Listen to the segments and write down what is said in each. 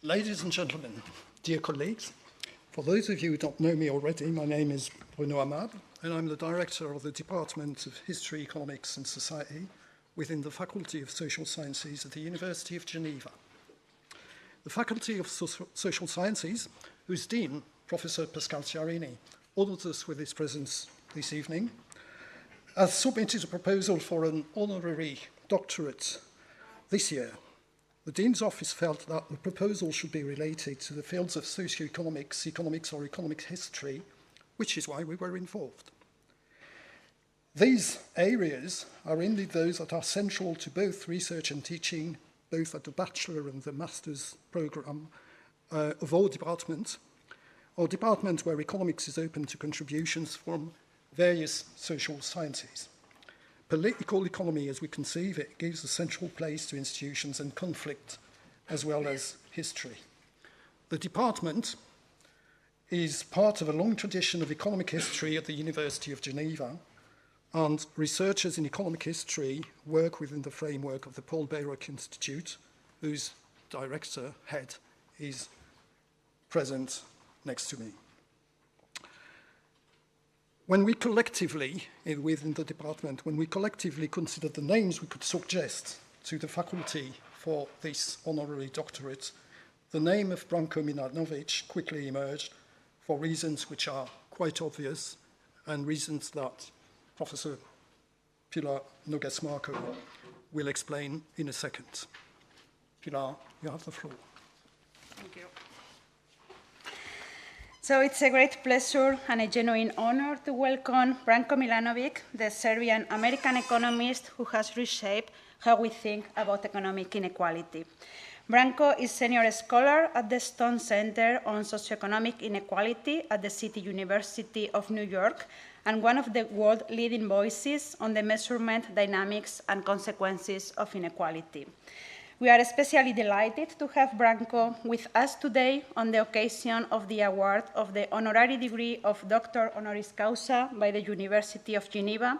Ladies and gentlemen, dear colleagues, for those of you who don't know me already, my name is Bruno Amab, and I'm the director of the Department of History, Economics and Society within the Faculty of Social Sciences at the University of Geneva. The Faculty of Social Sciences, whose dean, Professor Pascal Chiarini, honors us with his presence this evening, has submitted a proposal for an honorary doctorate this year. The Dean's Office felt that the proposal should be related to the fields of socioeconomics, economics or economic history, which is why we were involved. These areas are indeed those that are central to both research and teaching, both at the bachelor and the master's program of our department where economics is open to contributions from various social sciences. Political economy, as we conceive it, gives a central place to institutions and conflict, as well as history. The department is part of a long tradition of economic history at the University of Geneva, and researchers in economic history work within the framework of the Paul Bayrock Institute, whose director, head, is present next to me. When we collectively, within the department, when we collectively considered the names we could suggest to the faculty for this honorary doctorate, the name of Branko Milanovic quickly emerged for reasons which are quite obvious and reasons that Professor Pilar Nogues-Marco will explain in a second. Pilar, you have the floor. Thank you. So it's a great pleasure and a genuine honor to welcome Branko Milanovic, the Serbian-American economist who has reshaped how we think about economic inequality. Branko is senior scholar at the Stone Center on Socioeconomic Inequality at the City University of New York and one of the world's leading voices on the measurement, dynamics, and consequences of inequality. We are especially delighted to have Branko with us today on the occasion of the award of the honorary degree of Doctor Honoris Causa by the University of Geneva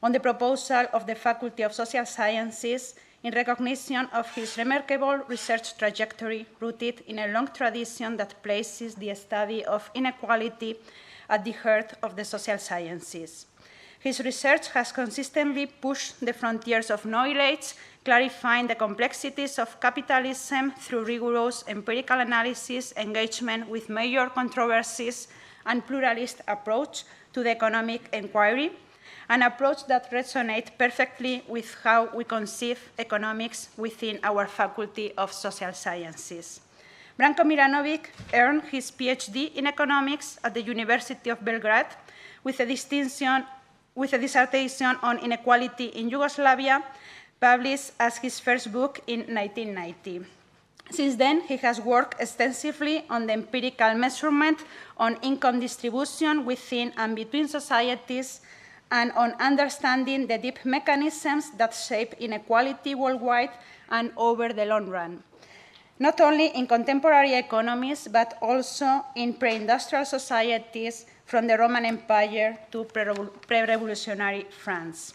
on the proposal of the Faculty of Social Sciences in recognition of his remarkable research trajectory rooted in a long tradition that places the study of inequality at the heart of the social sciences. His research has consistently pushed the frontiers of knowledge, clarifying the complexities of capitalism through rigorous empirical analysis, engagement with major controversies, and pluralist approach to the economic inquiry, an approach that resonates perfectly with how we conceive economics within our Faculty of Social Sciences. Branko Milanovic earned his PhD in economics at the University of Belgrade with a dissertation on inequality in Yugoslavia, published as his first book in 1990. Since then, he has worked extensively on the empirical measurement on income distribution within and between societies and on understanding the deep mechanisms that shape inequality worldwide and over the long run, not only in contemporary economies, but also in pre-industrial societies from the Roman Empire to pre-revolutionary France.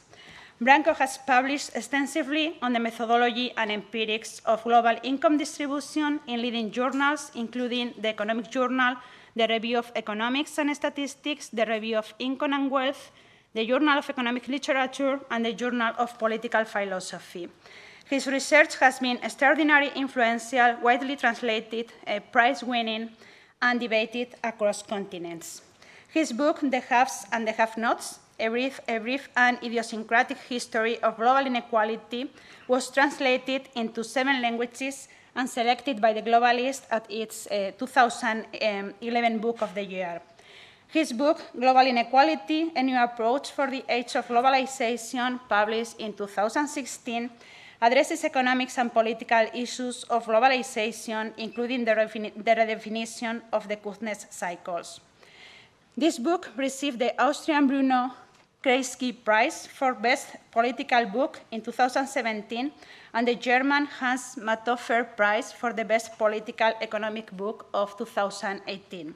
Branko has published extensively on the methodology and empirics of global income distribution in leading journals, including the Economic Journal, the Review of Economics and Statistics, the Review of Income and Wealth, the Journal of Economic Literature, and the Journal of Political Philosophy. His research has been extraordinarily influential, widely translated, prize-winning, and debated across continents. His book, The Haves and the Have-Nots, a brief and idiosyncratic history of global inequality, was translated into 7 languages and selected by the Globalist at its 2011 Book of the Year. His book, Global Inequality, A New Approach for the Age of Globalization, published in 2016, addresses economics and political issues of globalization, including the redefinition of the goodness cycles. This book received the Austrian Bruno Kreisky Prize for Best Political Book in 2017 and the German Hans Matthoffer Prize for the Best Political Economic Book of 2018.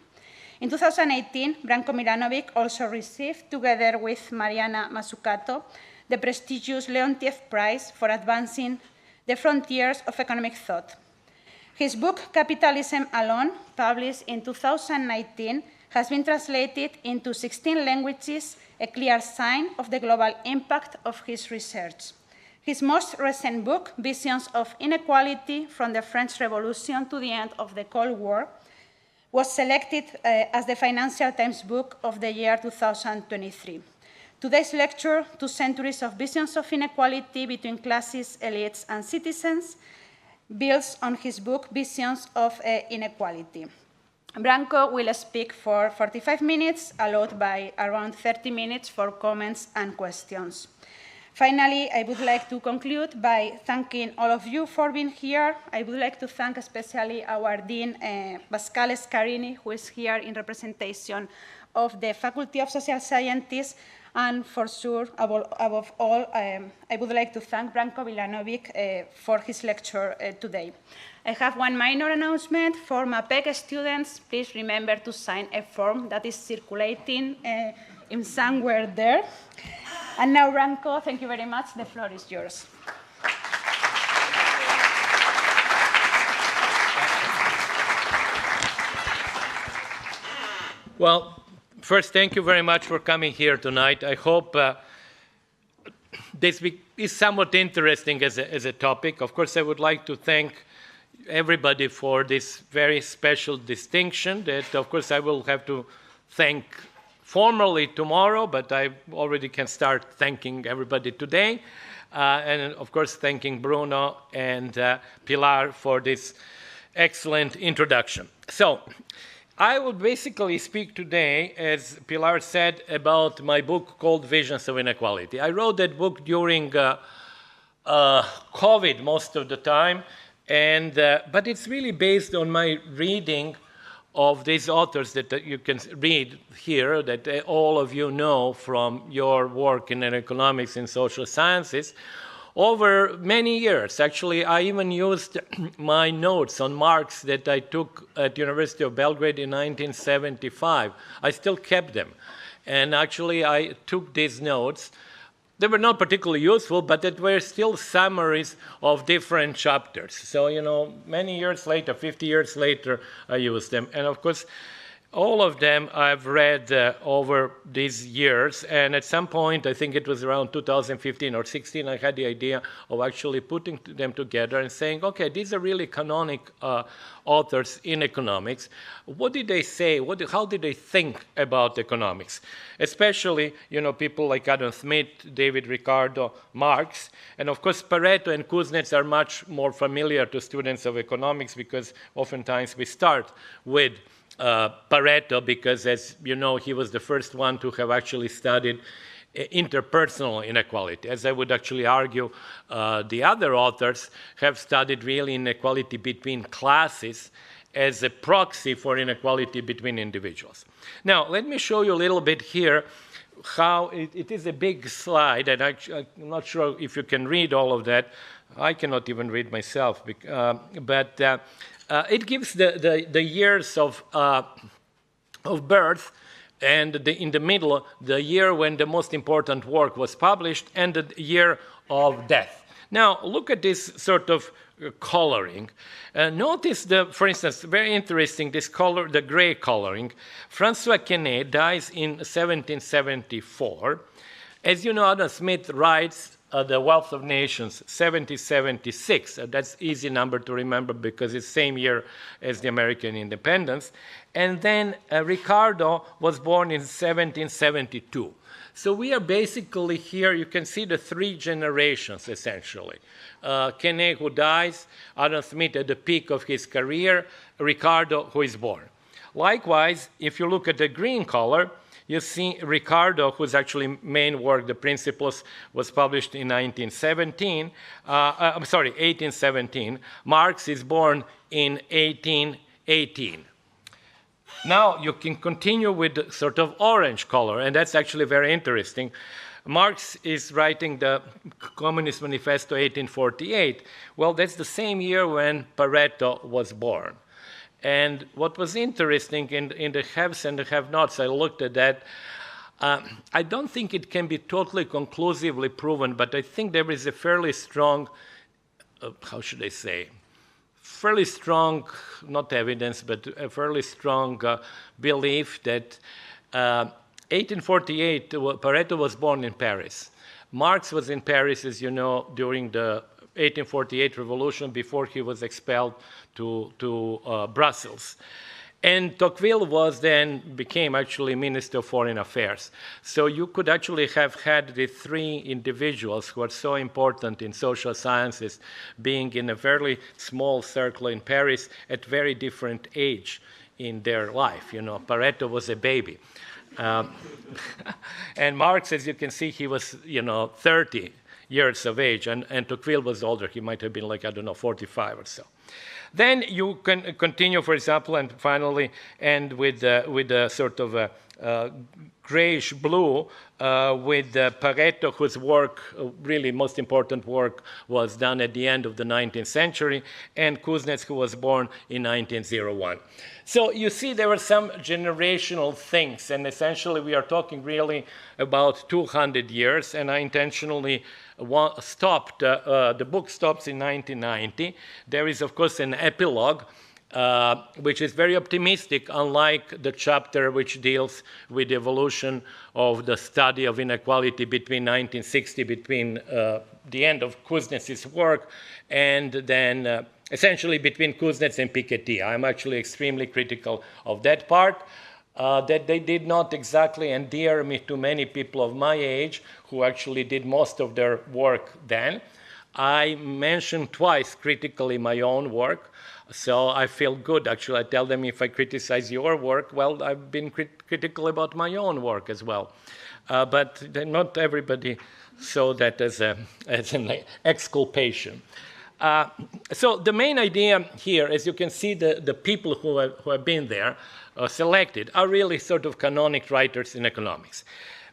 In 2018, Branko Milanovic also received, together with Mariana Mazzucato, the prestigious Leontiev Prize for advancing the frontiers of economic thought. His book, Capitalism Alone, published in 2019, has been translated into 16 languages, a clear sign of the global impact of his research. His most recent book, Visions of Inequality from the French Revolution to the End of the Cold War, was selected as the Financial Times Book of the year 2023. Today's lecture, 2 Centuries of Visions of Inequality Between Classes, Elites, and Citizens, builds on his book, Visions of Inequality. Branko will speak for 45 minutes, allowed by around 30 minutes for comments and questions. Finally, I would like to conclude by thanking all of you for being here. I would like to thank especially our Dean, Pascal Scarini, who is here in representation of the Faculty of Social Sciences. And for sure, above all, I would like to thank Branko Milanovic for his lecture today. I have one minor announcement. For MAPEC students, please remember to sign a form that is circulating in somewhere there. And now, Branko, thank you very much. The floor is yours. Well, first, thank you very much for coming here tonight. I hope this is somewhat interesting as a topic. Of course, I would like to thank everybody for this very special distinction that, of course, I will have to thank formally tomorrow, but I already can start thanking everybody today. And, of course, thanking Bruno and Pilar for this excellent introduction. So, I will basically speak today, as Pilar said, about my book called Visions of Inequality. I wrote that book during COVID most of the time, and but it's really based on my reading of these authors that you can read here, that all of you know from your work in economics and social sciences, over many years. Actually, I even used my notes on Marx that I took at University of Belgrade in 1975. I still kept them. And actually, I took these notes. They were not particularly useful, but they were still summaries of different chapters. So, you know, many years later, 50 years later, I used them. And of course, all of them I've read over these years. And at some point, I think it was around 2015 or 16, I had the idea of actually putting them together and saying, okay, these are really canonic authors in economics. What did they say? How did they think about economics? Especially, you know, people like Adam Smith, David Ricardo, Marx, and of course Pareto and Kuznets are much more familiar to students of economics because oftentimes we start with Pareto because, as you know, he was the first one to have actually studied interpersonal inequality. As I would actually argue, the other authors have studied really inequality between classes as a proxy for inequality between individuals. Now, let me show you a little bit here how it is a big slide, and I'm not sure if you can read all of that. I cannot even read myself, but it gives the years of birth, and in the middle, the year when the most important work was published, and the year of death. Now, look at this sort of coloring. Notice, for instance, very interesting, this color, the gray coloring. François Quesnay dies in 1774. As you know, Adam Smith writes The Wealth of Nations, 1776. That's easy number to remember because it's the same year as the American independence. And then Ricardo was born in 1772. So we are basically here, you can see the 3 generations, essentially. Quesnay, who dies, Adam Smith at the peak of his career, Ricardo, who is born. Likewise, if you look at the green color, you see Ricardo, whose actually main work, The Principles, was published in 1817. Marx is born in 1818. Now you can continue with the sort of orange color, and that's actually very interesting. Marx is writing the Communist Manifesto 1848. Well, that's the same year when Pareto was born. And what was interesting in the haves and the have-nots, I looked at that. I don't think it can be totally conclusively proven, but I think there is a fairly strong, how should I say, fairly strong, not evidence, but a fairly strong belief that 1848, Pareto was born in Paris. Marx was in Paris, as you know, during the 1848 revolution before he was expelled to Brussels. And Tocqueville became actually Minister of Foreign Affairs. So you could actually have had the three individuals who are so important in social sciences being in a fairly small circle in Paris at very different age in their life. You know, Pareto was a baby. And Marx, as you can see, he was, 30 years of age, and Tocqueville was older. He might have been like, 45 or so. Then you can continue, for example, and finally end with a sort of a grayish blue with Pareto, whose work, really most important work, was done at the end of the 19th century, and Kuznets, who was born in 1901. So you see there were some generational things, and essentially we are talking really about 200 years, and I intentionally stopped, the book stops in 1990. There is, of course, an epilogue, which is very optimistic, unlike the chapter which deals with the evolution of the study of inequality between 1960, between the end of Kuznets' work, and then essentially between Kuznets and Piketty. I'm actually extremely critical of that part. That they did not exactly endear me to many people of my age who actually did most of their work then. I mentioned twice critically my own work, so I feel good. Actually, I tell them if I criticize your work, well, I've been critical about my own work as well. But not everybody saw that as an exculpation. So the main idea here, as you can see, the people who have been there selected are really sort of canonic writers in economics.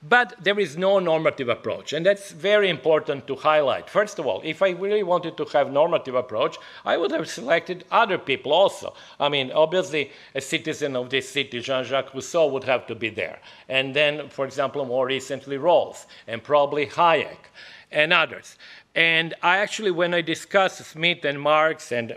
But there is no normative approach, and that's very important to highlight. First of all, if I really wanted to have normative approach, I would have selected other people also. I mean, obviously, a citizen of this city, Jean-Jacques Rousseau, would have to be there. And then, for example, more recently, Rawls, and probably Hayek, and others. And I actually, when I discuss Smith and Marx and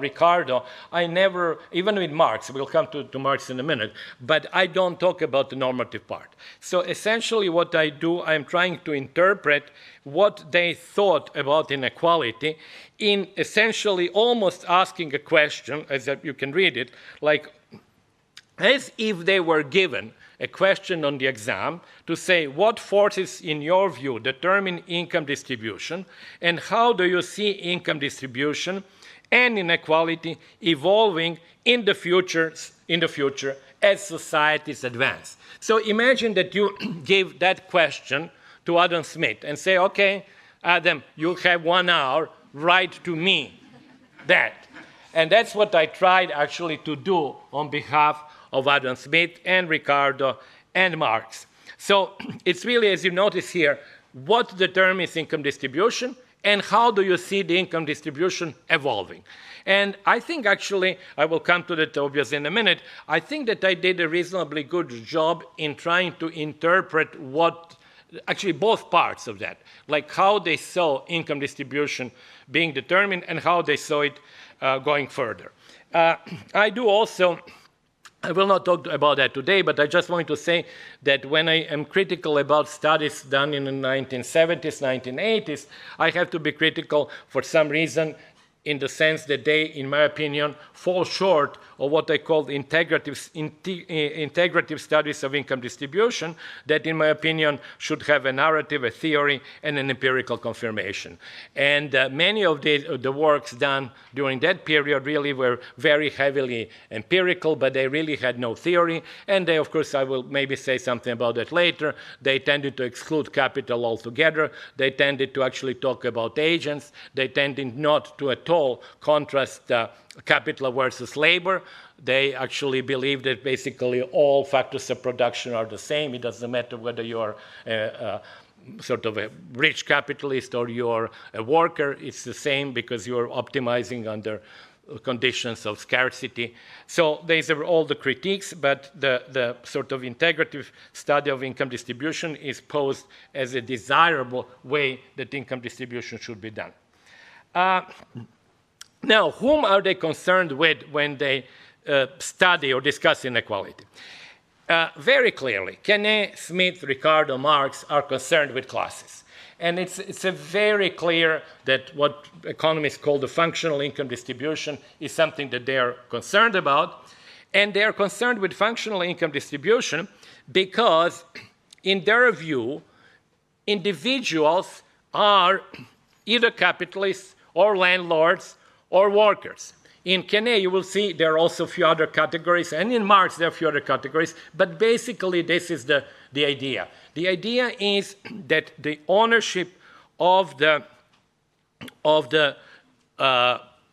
Ricardo, I never, even with Marx, we'll come to Marx in a minute, but I don't talk about the normative part. So essentially what I do, I'm trying to interpret what they thought about inequality in essentially almost asking a question, as you can read it, like as if they were given a question on the exam to say what forces, in your view, determine income distribution, and how do you see income distribution and inequality evolving in the future as societies advance. So imagine that you give that question to Adam Smith and say, okay, Adam, you have 1 hour, write to me that. And that's what I tried actually to do on behalf of Adam Smith and Ricardo and Marx. So it's really, as you notice here, what determines income distribution and how do you see the income distribution evolving? And I think actually, I will come to that obviously in a minute, I think that I did a reasonably good job in trying to interpret what, actually both parts of that, like how they saw income distribution being determined and how they saw it going further. I do also, I will not talk about that today, but I just wanted to say that when I am critical about studies done in the 1970s, 1980s, I have to be critical for some reason in the sense that they, in my opinion, fall short of what I call integrative studies of income distribution that, in my opinion, should have a narrative, a theory, and an empirical confirmation. And many of the works done during that period really were very heavily empirical, but they really had no theory. And they, of course, I will maybe say something about that later, they tended to exclude capital altogether. They tended to actually talk about agents. They tended not to at all contrast capital versus labor. They actually believe that basically all factors of production are the same. It doesn't matter whether you're sort of a rich capitalist or you're a worker. It's the same because you're optimizing under conditions of scarcity. So these are all the critiques, but the sort of integrative study of income distribution is posed as a desirable way that income distribution should be done. Now, whom are they concerned with when they study or discuss inequality? Very clearly, Kenne, Smith, Ricardo, Marx are concerned with classes. And it's a very clear that what economists call the functional income distribution is something that they are concerned about. And they are concerned with functional income distribution because, in their view, individuals are either capitalists or landlords or workers. In Kenne, you will see there are also a few other categories, and in Marx there are a few other categories, but basically this is the idea. The idea is that the ownership of the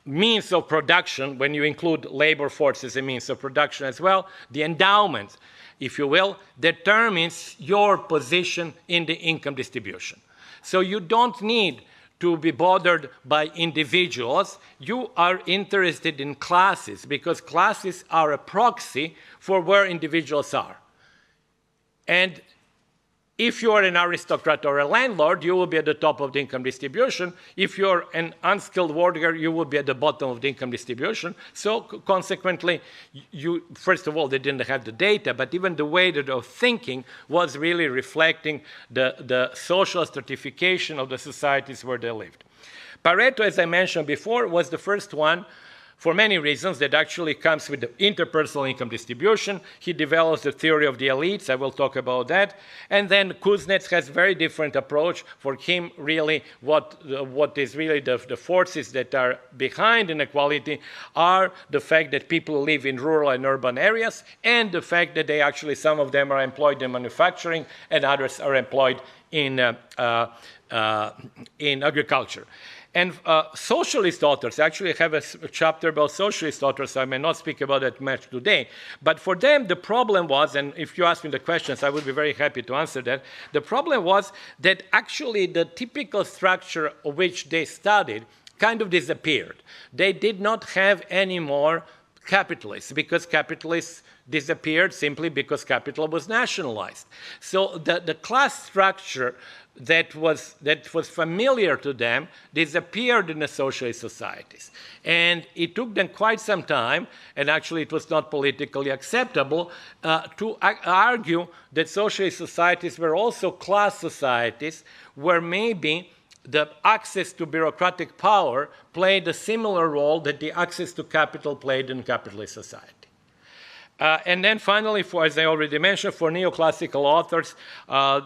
means of production, when you include labor force as a means of production as well, the endowment, if you will, determines your position in the income distribution. So you don't need to be bothered by individuals. You are interested in classes because classes are a proxy for where individuals are. And if you are an aristocrat or a landlord, you will be at the top of the income distribution. If you're an unskilled worker, you will be at the bottom of the income distribution. So consequently, first of all, they didn't have the data, but even the way that they were thinking was really reflecting the social stratification of the societies where they lived. Pareto, as I mentioned before, was the first one for many reasons that actually comes with the interpersonal income distribution. He develops the theory of the elites. I will talk about that. And then Kuznets has a very different approach. For him, really, what is really the forces that are behind inequality are the fact that people live in rural and urban areas and the fact that some of them are employed in manufacturing and others are employed in agriculture. And socialist authors actually have a chapter about socialist authors, so I may not speak about that much today. But for them, the problem was, and if you ask me the questions, I would be very happy to answer that. The problem was that actually the typical structure of which they studied kind of disappeared. They did not have any more capitalists because capitalists disappeared simply because capital was nationalized. So the class structure that was familiar to them disappeared in the socialist societies. And it took them quite some time, and actually it was not politically acceptable, to argue that socialist societies were also class societies where maybe the access to bureaucratic power played a similar role that the access to capital played in capitalist society. And then finally, as I already mentioned, for neoclassical authors,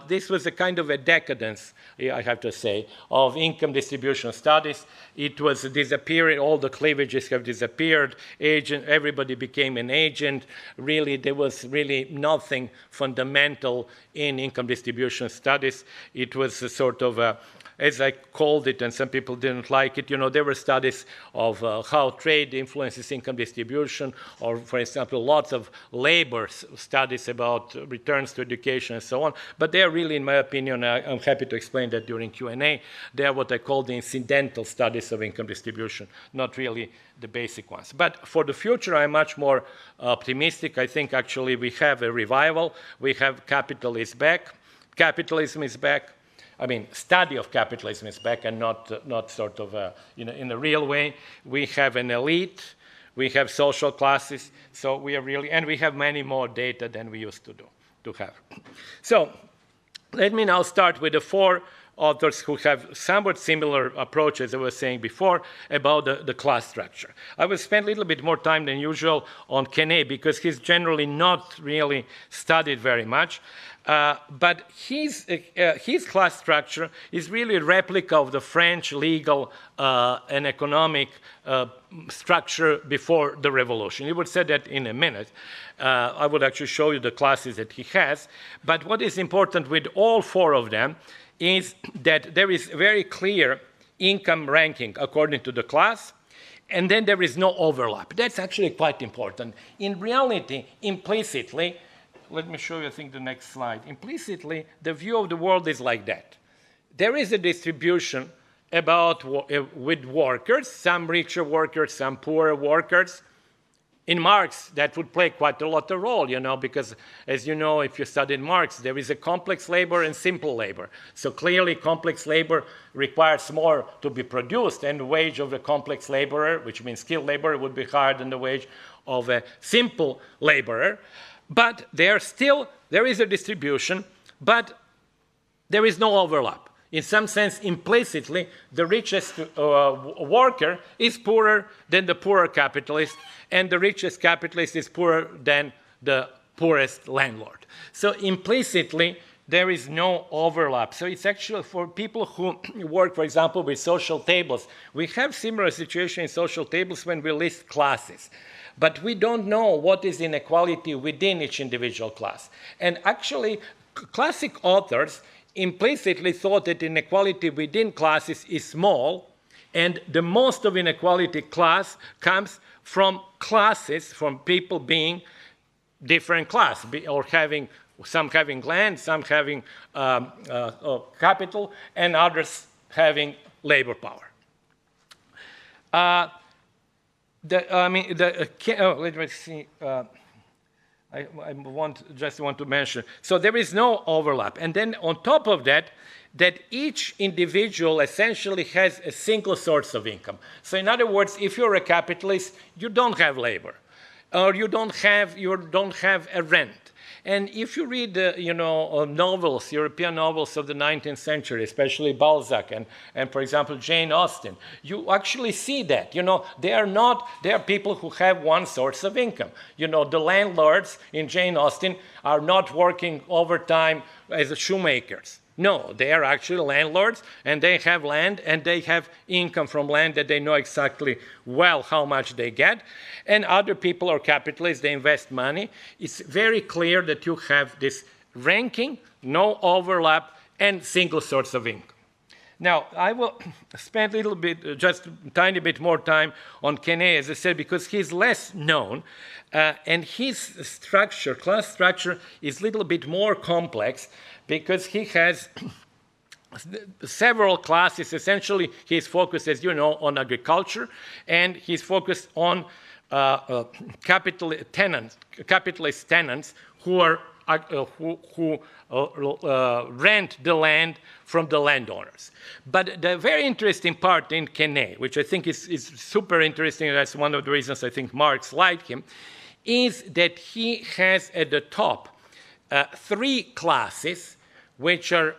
this was a kind of a decadence, I have to say, of income distribution studies. It was disappearing, all the cleavages have disappeared, everybody became an agent. Really, there was really nothing fundamental in income distribution studies. It was a sort of a, as I called it, and some people didn't like it, there were studies of how trade influences income distribution, or, for example, lots of labor studies about returns to education and so on. But they are really, in my opinion, I'm happy to explain that during Q&A, they are what I call the incidental studies of income distribution, not really the basic ones. But for the future, I'm much more optimistic. I think actually we have a revival. We have capitalism is back. Capitalism is back. I mean, study of capitalism is back and not sort of, in a real way. We have an elite, we have social classes, so we are really, and we have many more data than we used to have. So let me now start with the four authors who have somewhat similar approaches, I was saying before, about the class structure. I will spend a little bit more time than usual on Kenne because he's generally not really studied very much. But his class structure is really a replica of the French legal and economic structure before the revolution. He would say that in a minute. I would actually show you the classes that he has. But what is important with all four of them is that there is very clear income ranking according to the class, and then there is no overlap. That's actually quite important. In reality, implicitly, let me show you, I think, the next slide. Implicitly, the view of the world is like that. There is a distribution with workers, some richer workers, some poorer workers, in Marx, that would play quite a lot of role, because, as you know, if you studied Marx, there is a complex labor and simple labor. So clearly, complex labor requires more to be produced, and the wage of a complex laborer, which means skilled laborer, would be higher than the wage of a simple laborer. But there is a distribution, but there is no overlap. In some sense, implicitly, the richest worker is poorer than the poorer capitalist, and the richest capitalist is poorer than the poorest landlord. So implicitly, there is no overlap. So it's actually for people who work, for example, with social tables. We have similar situation in social tables when we list classes. But we don't know what is inequality within each individual class. And actually, classic authors implicitly thought that inequality within classes is small, and the most of inequality class comes from classes, from people being different class, or some having land, some having capital, and others having labor power. Let me see. I just want to mention. So there is no overlap. And then on top of that, that each individual essentially has a single source of income. So in other words, if you're a capitalist, you don't have labor, or you don't have a rent. And if you read, novels, European novels of the 19th century, especially Balzac and for example, Jane Austen, you actually see that. There are people who have one source of income. The landlords in Jane Austen are not working overtime as shoemakers. No, they are actually landlords, and they have land, and they have income from land that they know exactly well how much they get. And other people are capitalists, they invest money. It's very clear that you have this ranking, no overlap, and single source of income. Now, I will spend a little bit, just a tiny bit more time on Quesnay, as I said, because he's less known, and his structure, class structure, is a little bit more complex, because he has several classes. Essentially, he's focused, as you know, on agriculture, and he's focused on capitalist tenants who rent the land from the landowners. But the very interesting part in Quesnay, which I think is super interesting, and that's one of the reasons I think Marx liked him, is that he has at the top three classes which are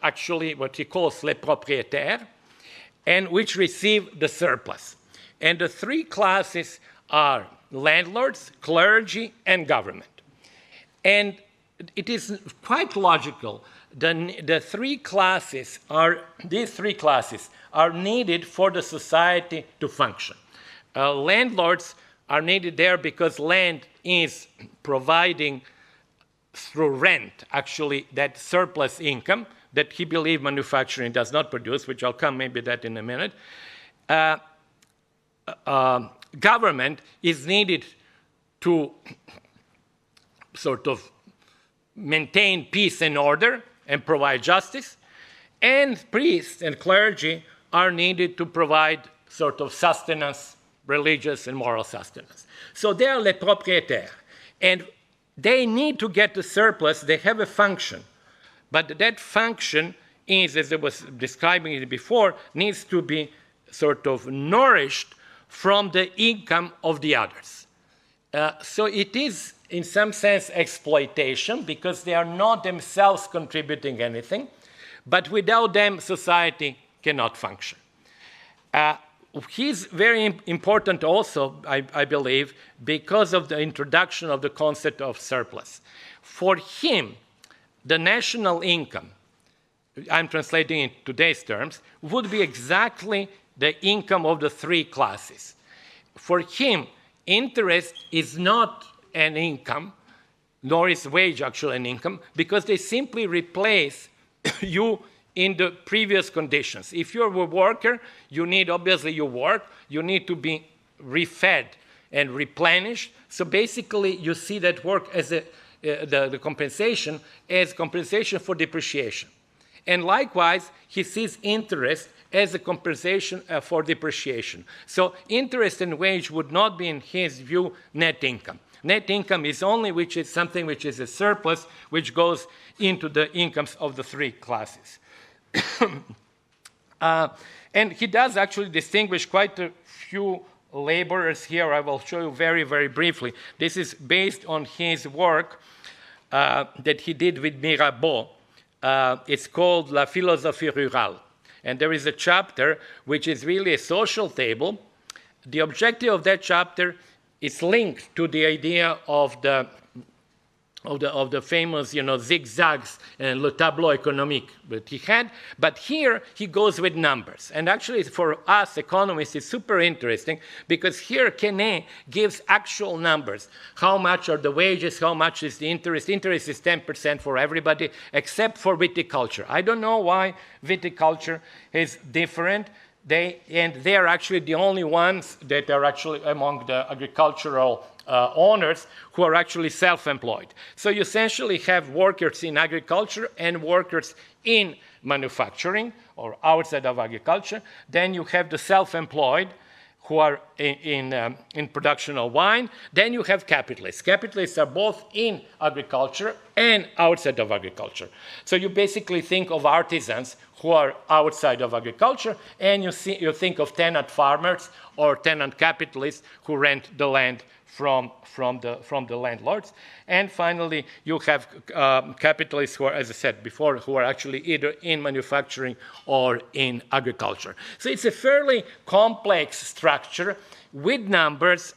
actually what he calls les propriétaires, and which receive the surplus. And the three classes are landlords, clergy, and government. And it is quite logical. These three classes are needed for the society to function. Landlords are needed there because land is providing through rent, actually, that surplus income that he believed manufacturing does not produce, which I'll come maybe that in a minute. Government is needed to sort of maintain peace and order and provide justice, and priests and clergy are needed to provide sort of sustenance, religious and moral sustenance. So they are les propriétaires, and they need to get the surplus. They have a function, but that function is, as I was describing it before, needs to be sort of nourished from the income of the others. So it is, in some sense, exploitation, because they are not themselves contributing anything, but without them, society cannot function. He's very important also, I believe, because of the introduction of the concept of surplus. For him, the national income, I'm translating in today's terms, would be exactly the income of the three classes. For him, interest is not an income, nor is wage actually an income, because they simply replace you in the previous conditions. If you're a worker, you need, obviously you work, you need to be refed and replenished. So basically you see that work as the compensation as compensation for depreciation. And likewise, he sees interest as a compensation for depreciation. So interest and wage would not be, in his view, net income. Net income is only which is something which is a surplus, which goes into the incomes of the three classes. And he does actually distinguish quite a few laborers here. I will show you very, very briefly. This is based on his work that he did with Mirabeau. It's called La Philosophie Rurale. And there is a chapter which is really a social table. The objective of that chapter is linked to the idea of the famous, zigzags and le tableau économique that he had. But here he goes with numbers. And actually for us economists, it's super interesting because here Quesnay gives actual numbers. How much are the wages? How much is the interest? Interest is 10% for everybody except for viticulture. I don't know why viticulture is different. They are actually the only ones that are actually among the agricultural owners who are actually self-employed. So you essentially have workers in agriculture and workers in manufacturing or outside of agriculture. Then you have the self-employed who are in production of wine. Then you have capitalists. Capitalists are both in agriculture and outside of agriculture. So you basically think of artisans who are outside of agriculture, and you think of tenant farmers or tenant capitalists who rent the land from the landlords. And finally, you have capitalists who are, as I said before, who are actually either in manufacturing or in agriculture. So it's a fairly complex structure with numbers.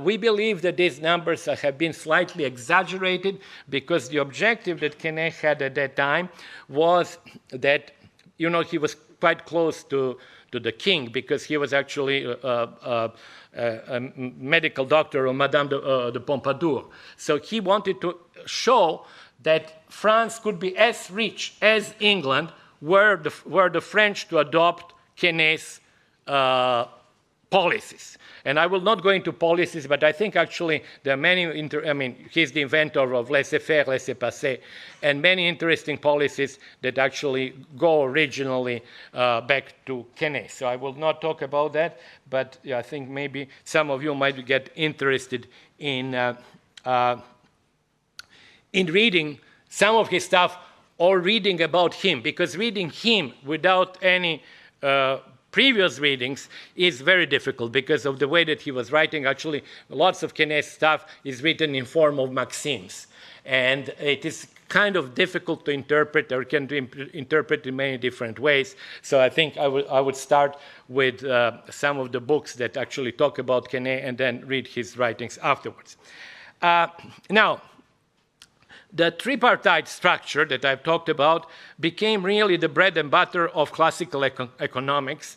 We believe that these numbers have been slightly exaggerated because the objective that Quesnay had at that time was that, he was quite close to the king because he was actually a medical doctor of Madame de Pompadour. So he wanted to show that France could be as rich as England were the French to adopt Quesnay's policies. And I will not go into policies, but I think actually there are many, he's the inventor of laissez-faire, laissez-passer, and many interesting policies that actually go originally back to Quesnay. So I will not talk about that, but I think maybe some of you might get interested in reading some of his stuff or reading about him, because reading him without any previous readings is very difficult because of the way that he was writing. Actually, lots of Quesnay's stuff is written in form of maxims. And it is kind of difficult to interpret or can be interpreted in many different ways. So I think I would start with some of the books that actually talk about Quesnay and then read his writings afterwards. Now, the tripartite structure that I've talked about became really the bread and butter of classical economics,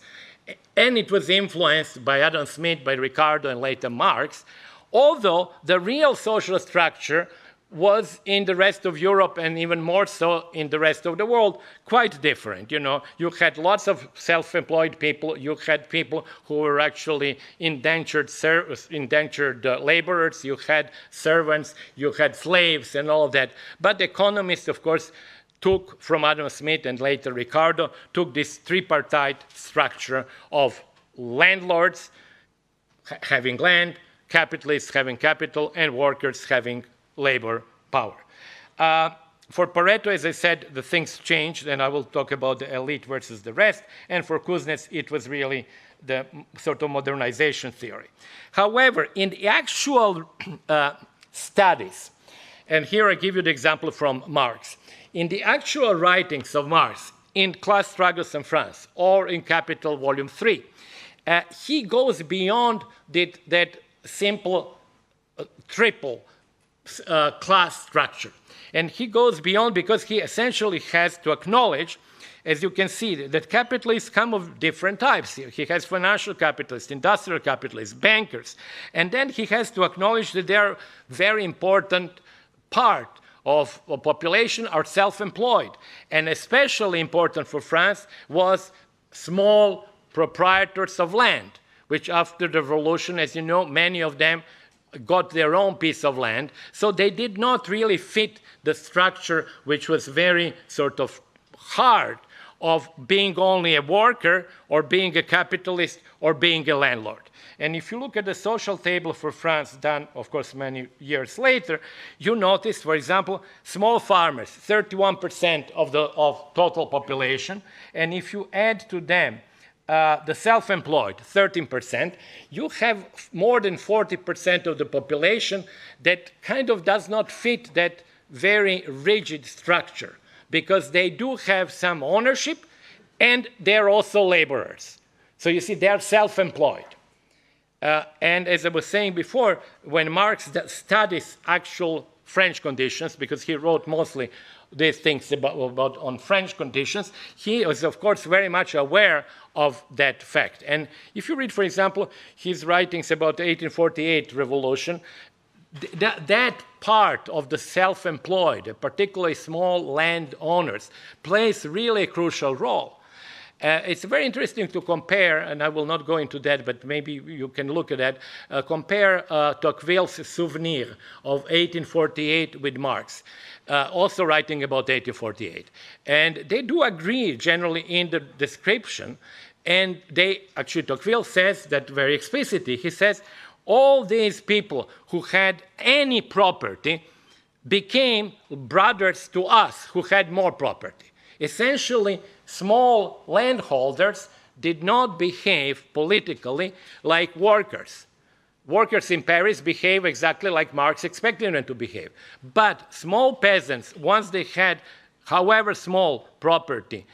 and it was influenced by Adam Smith, by Ricardo, and later Marx, although the real social structure was in the rest of Europe and even more so in the rest of the world quite different. You had lots of self-employed people. You had people who were actually indentured laborers. You had servants. You had slaves and all of that. But economists, of course, took from Adam Smith and later Ricardo, took this tripartite structure of landlords having land, capitalists having capital, and workers having labor power. For Pareto, as I said, the things changed, and I will talk about the elite versus the rest. And for Kuznets, it was really the sort of modernization theory. However, in the actual studies, and here I give you the example from Marx, in the actual writings of Marx, in Class Struggles in France, or in Capital Volume 3, he goes beyond that simple triple class structure. And he goes beyond because he essentially has to acknowledge, as you can see, that capitalists come of different types here. He has financial capitalists, industrial capitalists, bankers. And then he has to acknowledge that they're very important part of a population are self-employed. And especially important for France was small proprietors of land, which after the revolution, as you know, many of them got their own piece of land. So they did not really fit the structure, which was very sort of hard of being only a worker or being a capitalist or being a landlord. And if you look at the social table for France, done, of course, many years later, you notice, for example, small farmers, 31% of total population. And if you add to them the self-employed, 13%, you have more than 40% of the population that kind of does not fit that very rigid structure, because they do have some ownership and they're also laborers. So you see, they're self-employed. And as I was saying before, when Marx studies actual French conditions, because he wrote mostly these things about on French conditions, he is, of course, very much aware of that fact. And if you read, for example, his writings about the 1848 revolution, that part of the self-employed, particularly small landowners, plays really a crucial role. It's very interesting to compare, and I will not go into that, but maybe you can look at that, compare Tocqueville's Souvenir of 1848 with Marx, also writing about 1848. And they do agree generally in the description, and actually Tocqueville says that very explicitly. He says, all these people who had any property became brothers to us who had more property. Essentially, small landholders did not behave politically like workers. Workers in Paris behave exactly like Marx expected them to behave. But small peasants, once they had, however small property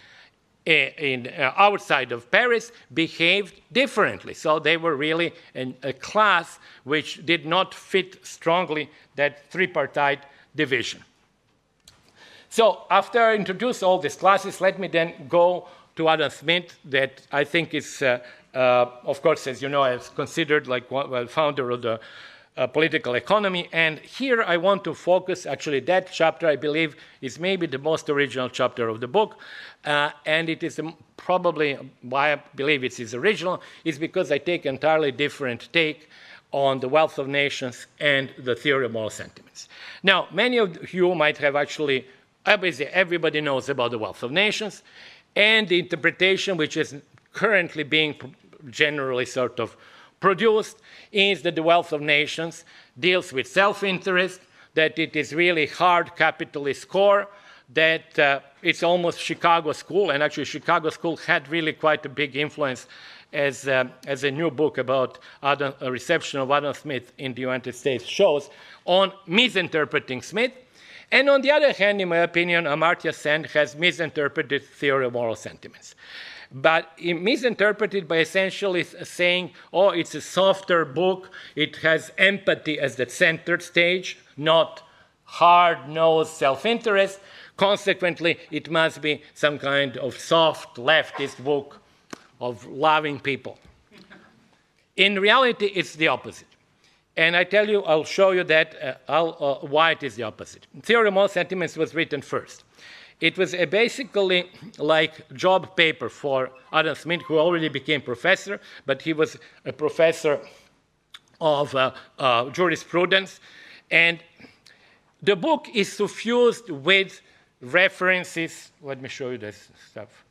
outside of Paris, behaved differently. So they were really a class which did not fit strongly that tripartite division. So after I introduce all these classes, let me then go to Adam Smith, that I think is, of course, as you know, is considered like founder of the political economy. And here I want to focus, actually that chapter I believe is maybe the most original chapter of the book. And it is probably why I believe it is original, is because I take an entirely different take on the wealth of nations and the theory of moral sentiments. Now, many of you might have actually, obviously everybody knows about the wealth of nations, and the interpretation which is currently being generally sort of produced is that the wealth of nations deals with self-interest, that it is really hard capitalist core, that it's almost Chicago School, and actually Chicago School had really quite a big influence as a new book about a reception of Adam Smith in the United States shows, on misinterpreting Smith. And on the other hand, in my opinion, Amartya Sen has misinterpreted theory of moral sentiments. But he misinterpreted by essentially saying, oh, it's a softer book, it has empathy as the center stage, not hard-nosed self-interest. Consequently, it must be some kind of soft leftist book of loving people. In reality, it's the opposite. And I tell you, I'll show you that why it is the opposite. Theory of moral sentiments was written first. It was basically like job paper for Adam Smith, who already became professor, but he was a professor of jurisprudence. And the book is suffused with references, let me show you this stuff,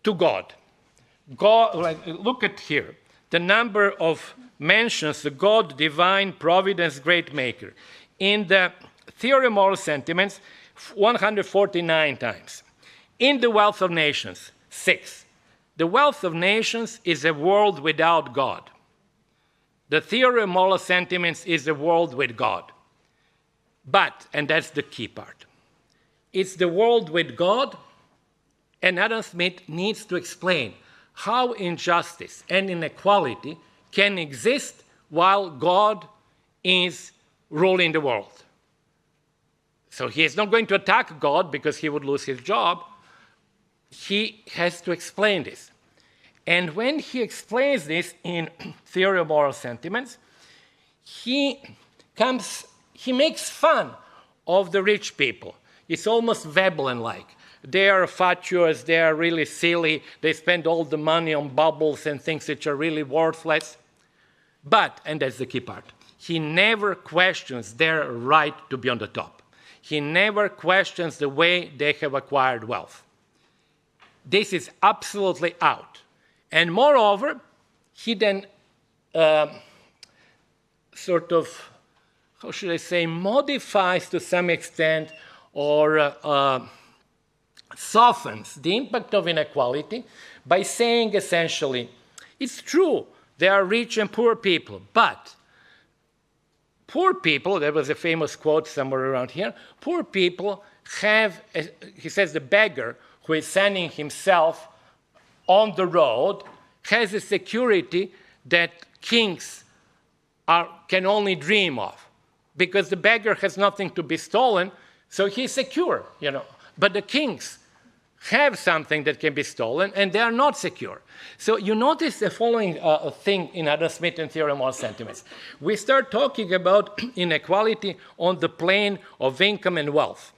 to God. God, like, look at here, the number of mentions the God, divine, providence, great maker. In the theory of moral sentiments, 149 times. In the wealth of nations, 6. The wealth of nations is a world without God. The theory of moral sentiments is a world with God. But, and that's the key part, it's the world with God, and Adam Smith needs to explain how injustice and inequality can exist while God is ruling the world. So he is not going to attack God because he would lose his job. He has to explain this. And when he explains this in Theory of Moral Sentiments, he makes fun of the rich people. It's almost Veblen-like. They are fatuous, they are really silly, they spend all the money on bubbles and things which are really worthless. But, and that's the key part, he never questions their right to be on the top. He never questions the way they have acquired wealth. this is absolutely out. And moreover, he then sort of, how should I say, modifies to some extent or softens the impact of inequality by saying essentially, it's true, there are rich and poor people, but poor people, there was a famous quote somewhere around here, poor people have, he says, the beggar who is sending himself on the road has a security that kings can only dream of, because the beggar has nothing to be stolen, so he's secure, you know. But the kings have something that can be stolen, and they are not secure. So you notice the following thing in Adam Smith and Theory of Moral Sentiments. We start talking about inequality on the plane of income and wealth.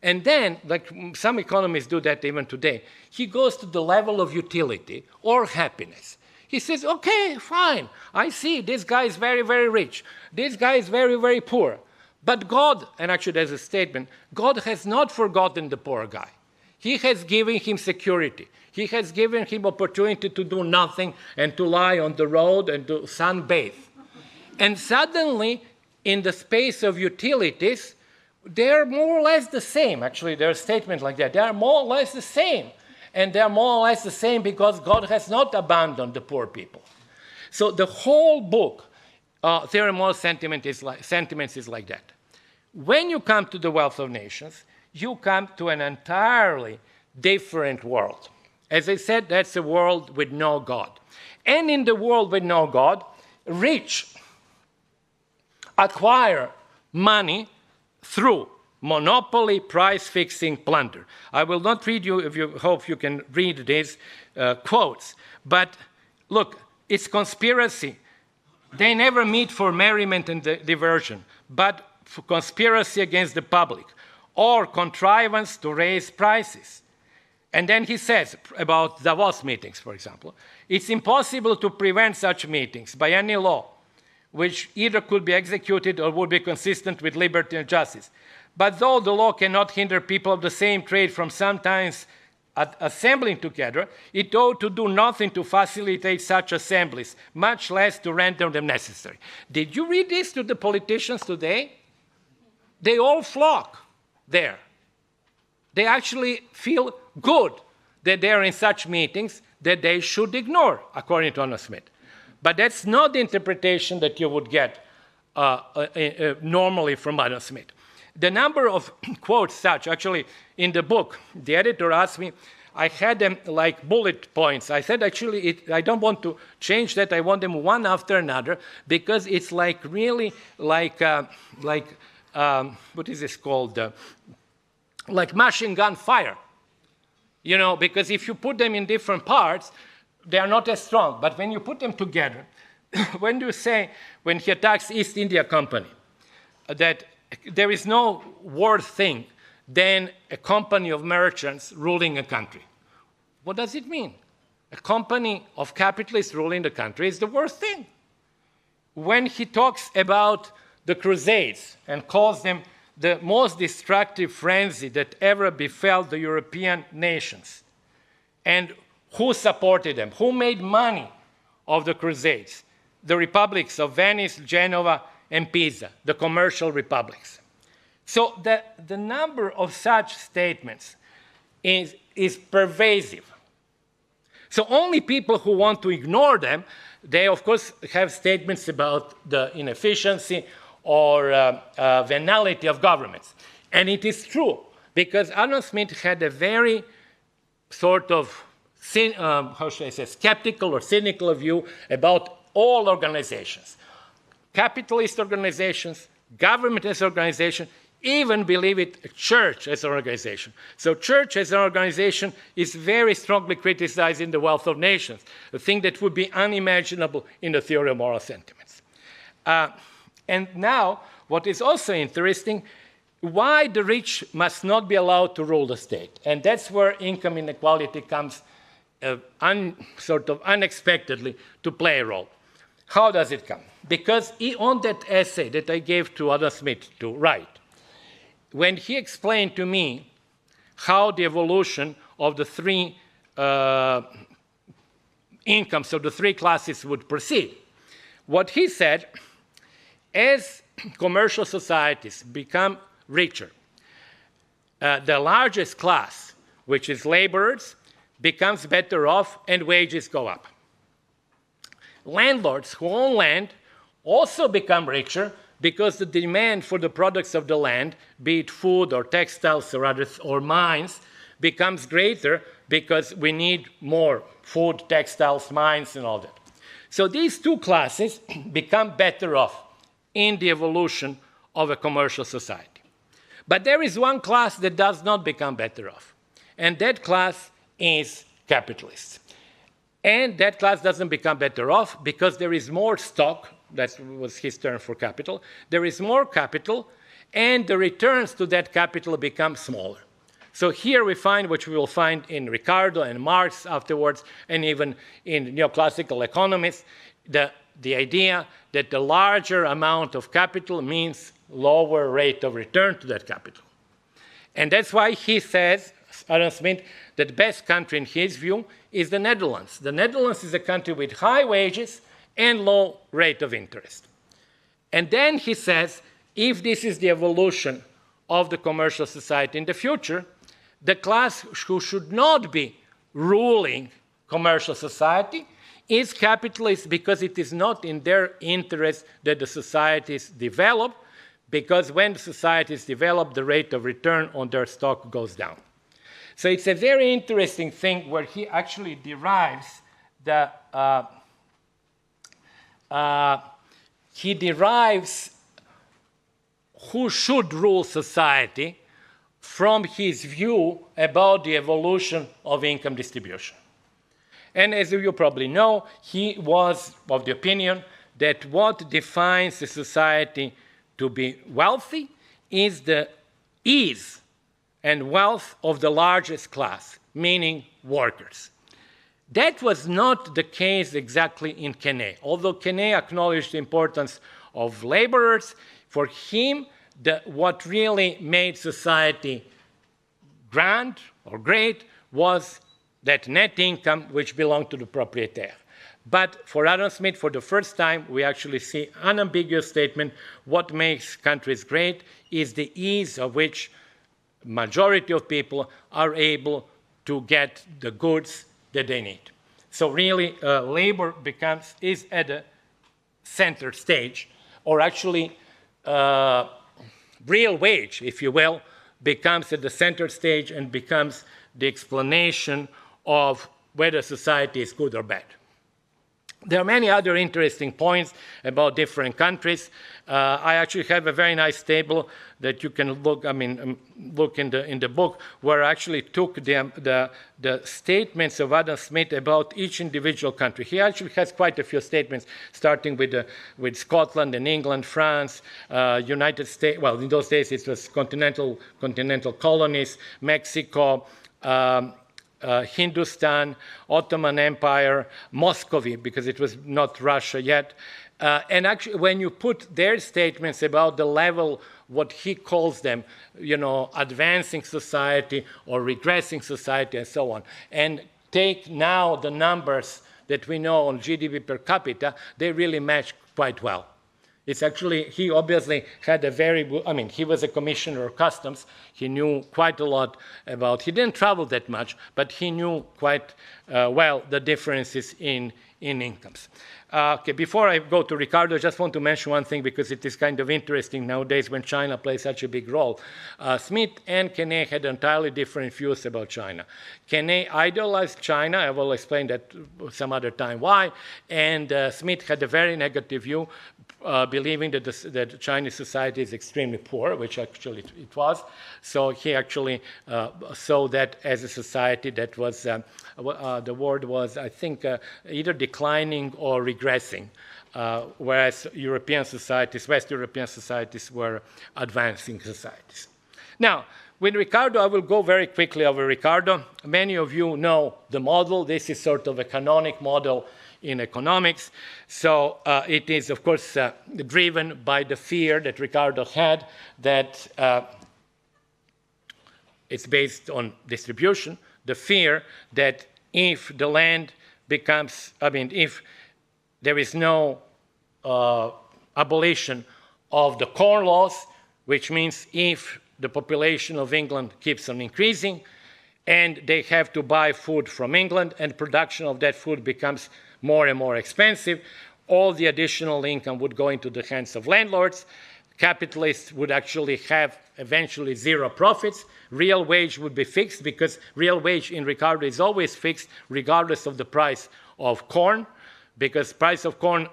And then, like some economists do that even today, he goes to the level of utility or happiness. He says, okay, fine, I see this guy is very, very rich. This guy is very, very poor. But God, and actually there's a statement, God has not forgotten the poor guy. He has given him security. He has given him opportunity to do nothing and to lie on the road and to sunbathe. And suddenly, in the space of utilities, they're more or less the same. Actually, there's a statement like that. They are more or less the same. And they're more or less the same because God has not abandoned the poor people. So the whole book, Theory of Moral Sentiments is like that. When you come to the Wealth of Nations, you come to an entirely different world. As I said, that's a world with no God. And in the world with no God, rich acquire money through monopoly, price-fixing, plunder. I will not read you, if you hope you can read these quotes. But look, it's conspiracy. They never meet for merriment and diversion, but for conspiracy against the public, or contrivance to raise prices. And then he says about Davos meetings, for example, it's impossible to prevent such meetings by any law, which either could be executed or would be consistent with liberty and justice. But though the law cannot hinder people of the same trade from sometimes assembling together, it ought to do nothing to facilitate such assemblies, much less to render them necessary. Did you read this to the politicians today? They all flock there. They actually feel good that they're in such meetings that they should ignore, according to Adam Smith. But that's not the interpretation that you would get normally from Adam Smith. The number of quotes such, actually, in the book, the editor asked me, I had them like bullet points. I said, actually, I don't want to change that. I want them one after another, because it's like really like what is this called? Like machine gun fire. You know, because if you put them in different parts, they are not as strong. But when you put them together, when you say, when he attacks East India Company, that there is no worse thing than a company of merchants ruling a country. What does it mean? A company of capitalists ruling the country is the worst thing. When he talks about the Crusades and calls them the most destructive frenzy that ever befell the European nations, and who supported them, who made money of the Crusades? The republics of Venice, Geneva, and Pisa, the commercial republics. So the number of such statements is pervasive. So only people who want to ignore them, they of course have statements about the inefficiency or venality of governments. And it is true, because Adam Smith had a very sort of, how should I say, skeptical or cynical view about all organizations. Capitalist organizations, government as an organization, even believe it, church as an organization. So church as an organization is very strongly criticized in the Wealth of Nations, a thing that would be unimaginable in the Theory of Moral Sentiments. And now, what is also interesting, why the rich must not be allowed to rule the state. And that's where income inequality comes sort of unexpectedly to play a role. How does it come? Because on that essay that I gave to Adam Smith to write, when he explained to me how the evolution of the three incomes of the three classes would proceed. What he said, as commercial societies become richer, the largest class, which is laborers, becomes better off and wages go up. Landlords who own land also become richer because the demand for the products of the land, be it food or textiles or mines, becomes greater because we need more food, textiles, mines, and all that. So these two classes become better off in the evolution of a commercial society. But there is one class that does not become better off, and that class is capitalists. And that class doesn't become better off because there is more stock, that was his term for capital, there is more capital, and the returns to that capital become smaller. So here we find, which we will find in Ricardo and Marx afterwards, and even in neoclassical economists, the idea that the larger amount of capital means lower rate of return to that capital. And that's why he says, Adam Smith, that the best country in his view is the Netherlands. The Netherlands is a country with high wages and low rate of interest. And then he says, if this is the evolution of the commercial society in the future, the class who should not be ruling commercial society is capitalists, because it is not in their interest that the societies develop, because when the societies develop, the rate of return on their stock goes down. So it's a very interesting thing where he actually derives who should rule society from his view about the evolution of income distribution. And as you probably know, he was of the opinion that what defines a society to be wealthy is the ease and wealth of the largest class, meaning workers. That was not the case exactly in Quesnay. Although Quesnay acknowledged the importance of laborers, for him, what really made society grand or great was that net income which belonged to the proprietaire. But for Adam Smith, for the first time, we actually see an unambiguous statement. What makes countries great is the ease of which majority of people are able to get the goods that they need. So really, labor is at the center stage, or actually real wage, if you will, becomes at the center stage and becomes the explanation of whether society is good or bad. There are many other interesting points about different countries. I actually have a very nice table that you can look in the book, where I actually took the statements of Adam Smith about each individual country. He actually has quite a few statements, starting with Scotland and England, France, United States. Well, in those days it was continental colonies, Mexico, Hindustan, Ottoman Empire, Muscovy, because it was not Russia yet. And actually, when you put their statements about the level, what he calls them, advancing society or regressing society and so on, and take now the numbers that we know on GDP per capita, they really match quite well. It's actually, he obviously had a very, he was a commissioner of customs. He knew quite a lot about, he didn't travel that much, but he knew quite well the differences in incomes. Okay, before I go to Ricardo, I just want to mention one thing, because it is kind of interesting nowadays when China plays such a big role. Smith and Quesnay had entirely different views about China. Quesnay idolized China. I will explain that some other time why. And Smith had a very negative view, believing that Chinese society is extremely poor, which actually it was. So he actually saw that as a society that was, the word was, I think, either declining or regressing, whereas European societies, West European societies, were advancing societies. Now, with Ricardo, I will go very quickly over Ricardo. Many of you know the model. This is sort of a canonic model in economics. So it is, of course, driven by the fear that Ricardo had that it's based on distribution. the fear that if the land becomes, if there is no abolition of the corn laws, which means if the population of England keeps on increasing and they have to buy food from England and production of that food becomes more and more expensive, all the additional income would go into the hands of landlords. Capitalists would actually have eventually zero profits. Real wage would be fixed because real wage in Ricardo is always fixed regardless of the price of corn, because price of corn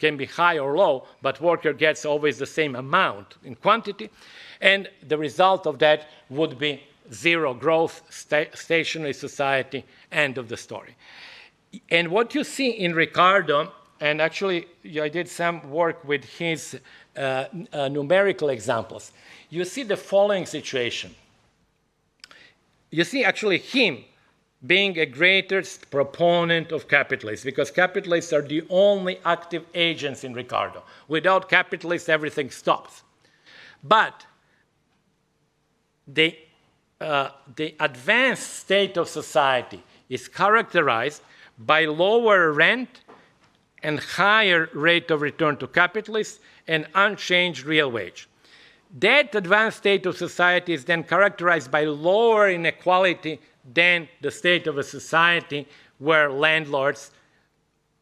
can be high or low, but worker gets always the same amount in quantity. And the result of that would be zero growth, stationary society, end of the story. And what you see in Ricardo, and actually I did some work with his numerical examples, you see the following situation. You see actually him being a greatest proponent of capitalists, because capitalists are the only active agents in Ricardo. Without capitalists, everything stops. But the advanced state of society is characterized by lower rent and higher rate of return to capitalists and unchanged real wage. That advanced state of society is then characterized by lower inequality than the state of a society where landlords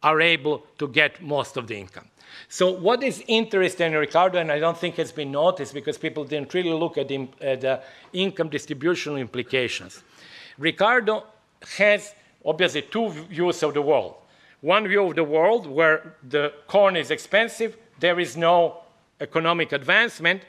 are able to get most of the income. So what is interesting in Ricardo, and I don't think has been noticed because people didn't really look at the income distribution implications. Ricardo has obviously two views of the world. One view of the world where the corn is expensive, there is no economic advancement,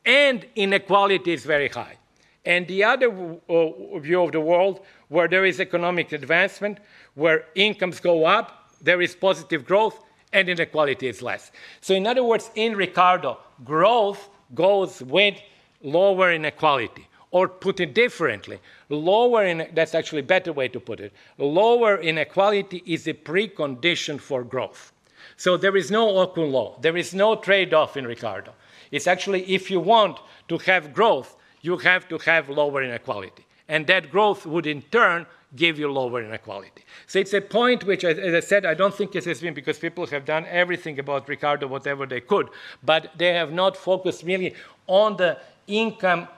and inequality is very high. And the other view of the world where there is economic advancement, where incomes go up, there is positive growth, and inequality is less. So in other words, in Ricardo, growth goes with lower inequality. Or put it differently, that's actually a better way to put it. Lower inequality is a precondition for growth. So there is no Okun law. There is no trade-off in Ricardo. It's actually, if you want to have growth, you have to have lower inequality. And that growth would in turn give you lower inequality. So it's a point which, as I said, I don't think it has been, because people have done everything about Ricardo, whatever they could, but they have not focused really on the income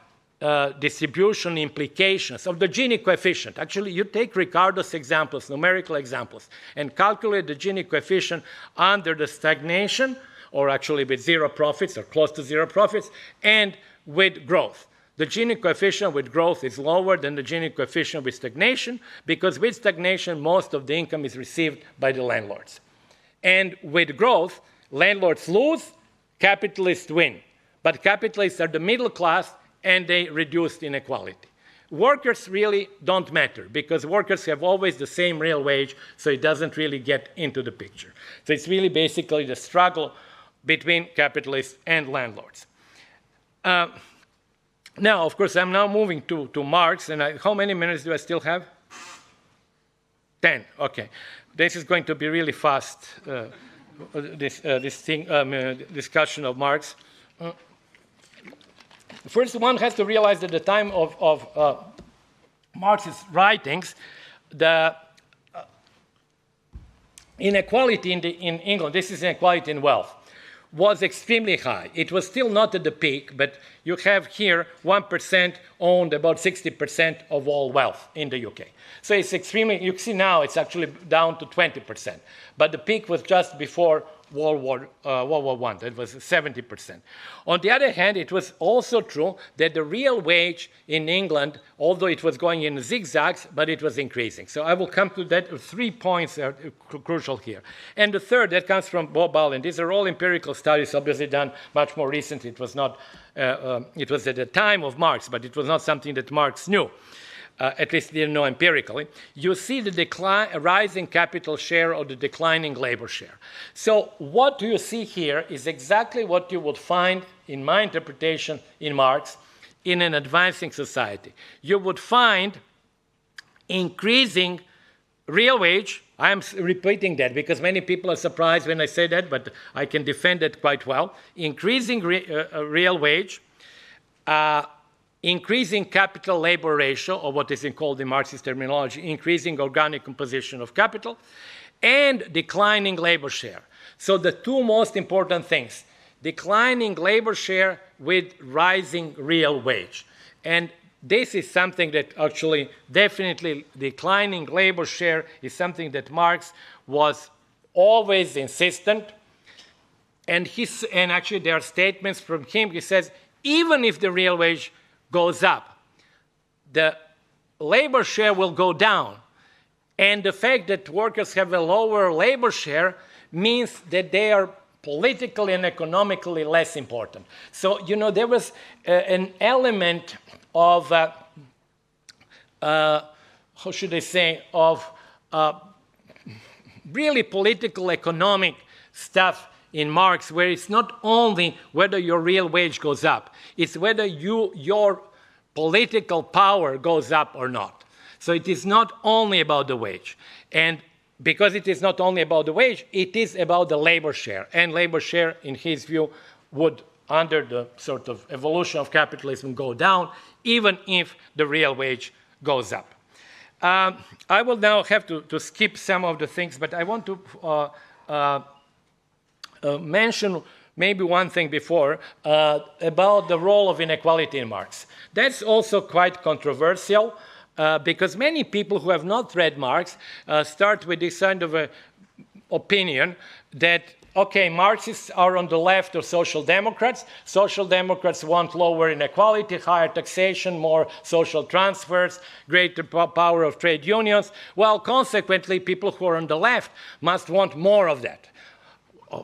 distribution implications of the Gini coefficient. Actually, you take Ricardo's examples, numerical examples, and calculate the Gini coefficient under the stagnation, or actually with zero profits or close to zero profits, and with growth. The Gini coefficient with growth is lower than the Gini coefficient with stagnation, because with stagnation, most of the income is received by the landlords. And with growth, landlords lose, capitalists win. But capitalists are the middle class, and they reduce inequality. Workers really don't matter, because workers have always the same real wage, so it doesn't really get into the picture. So it's really basically the struggle between capitalists and landlords. Now, of course, I'm now moving to Marx, and how many minutes do I still have? 10, okay. This is going to be really fast, discussion of Marx. First, one has to realize that at the time of Marx's writings, the inequality in England, this is inequality in wealth, was extremely high. It was still not at the peak, but you have here 1% owned about 60% of all wealth in the UK. So it's extremely, you see now it's actually down to 20%. But the peak was just before World War I, that was 70%. On the other hand, it was also true that the real wage in England, although it was going in zigzags, but it was increasing. So I will come to that. 3 points are crucial here. And the third, that comes from Bob Allen. These are all empirical studies, obviously done much more recently. It was not, it was at the time of Marx, but it was not something that Marx knew. At least didn't know empirically, you see the rising capital share or the declining labor share. So what you see here is exactly what you would find, in my interpretation, in Marx, in an advancing society. You would find increasing real wage. I'm repeating that because many people are surprised when I say that, but I can defend it quite well. Increasing real wage, increasing capital-labor ratio, or what is called in Marxist terminology, increasing organic composition of capital, and declining labor share. So the two most important things, declining labor share with rising real wage. And this is something that actually definitely declining labor share is something that Marx was always insistent. And actually there are statements from him. He says, even if the real wage goes up, the labor share will go down. And the fact that workers have a lower labor share means that they are politically and economically less important. So, you know, there was an element of, how should I say, of really political economic stuff in Marx, where it's not only whether your real wage goes up, it's whether your political power goes up or not. So it is not only about the wage. And because it is not only about the wage, it is about the labor share. And labor share, in his view, would, under the sort of evolution of capitalism, go down, even if the real wage goes up. I will now have to skip some of the things, but I want to mention maybe one thing before about the role of inequality in Marx. That's also quite controversial. Because many people who have not read Marx start with this kind of a opinion that, okay, Marxists are on the left of social democrats. Social democrats want lower inequality, higher taxation, more social transfers, greater power of trade unions. Well, consequently, people who are on the left must want more of that.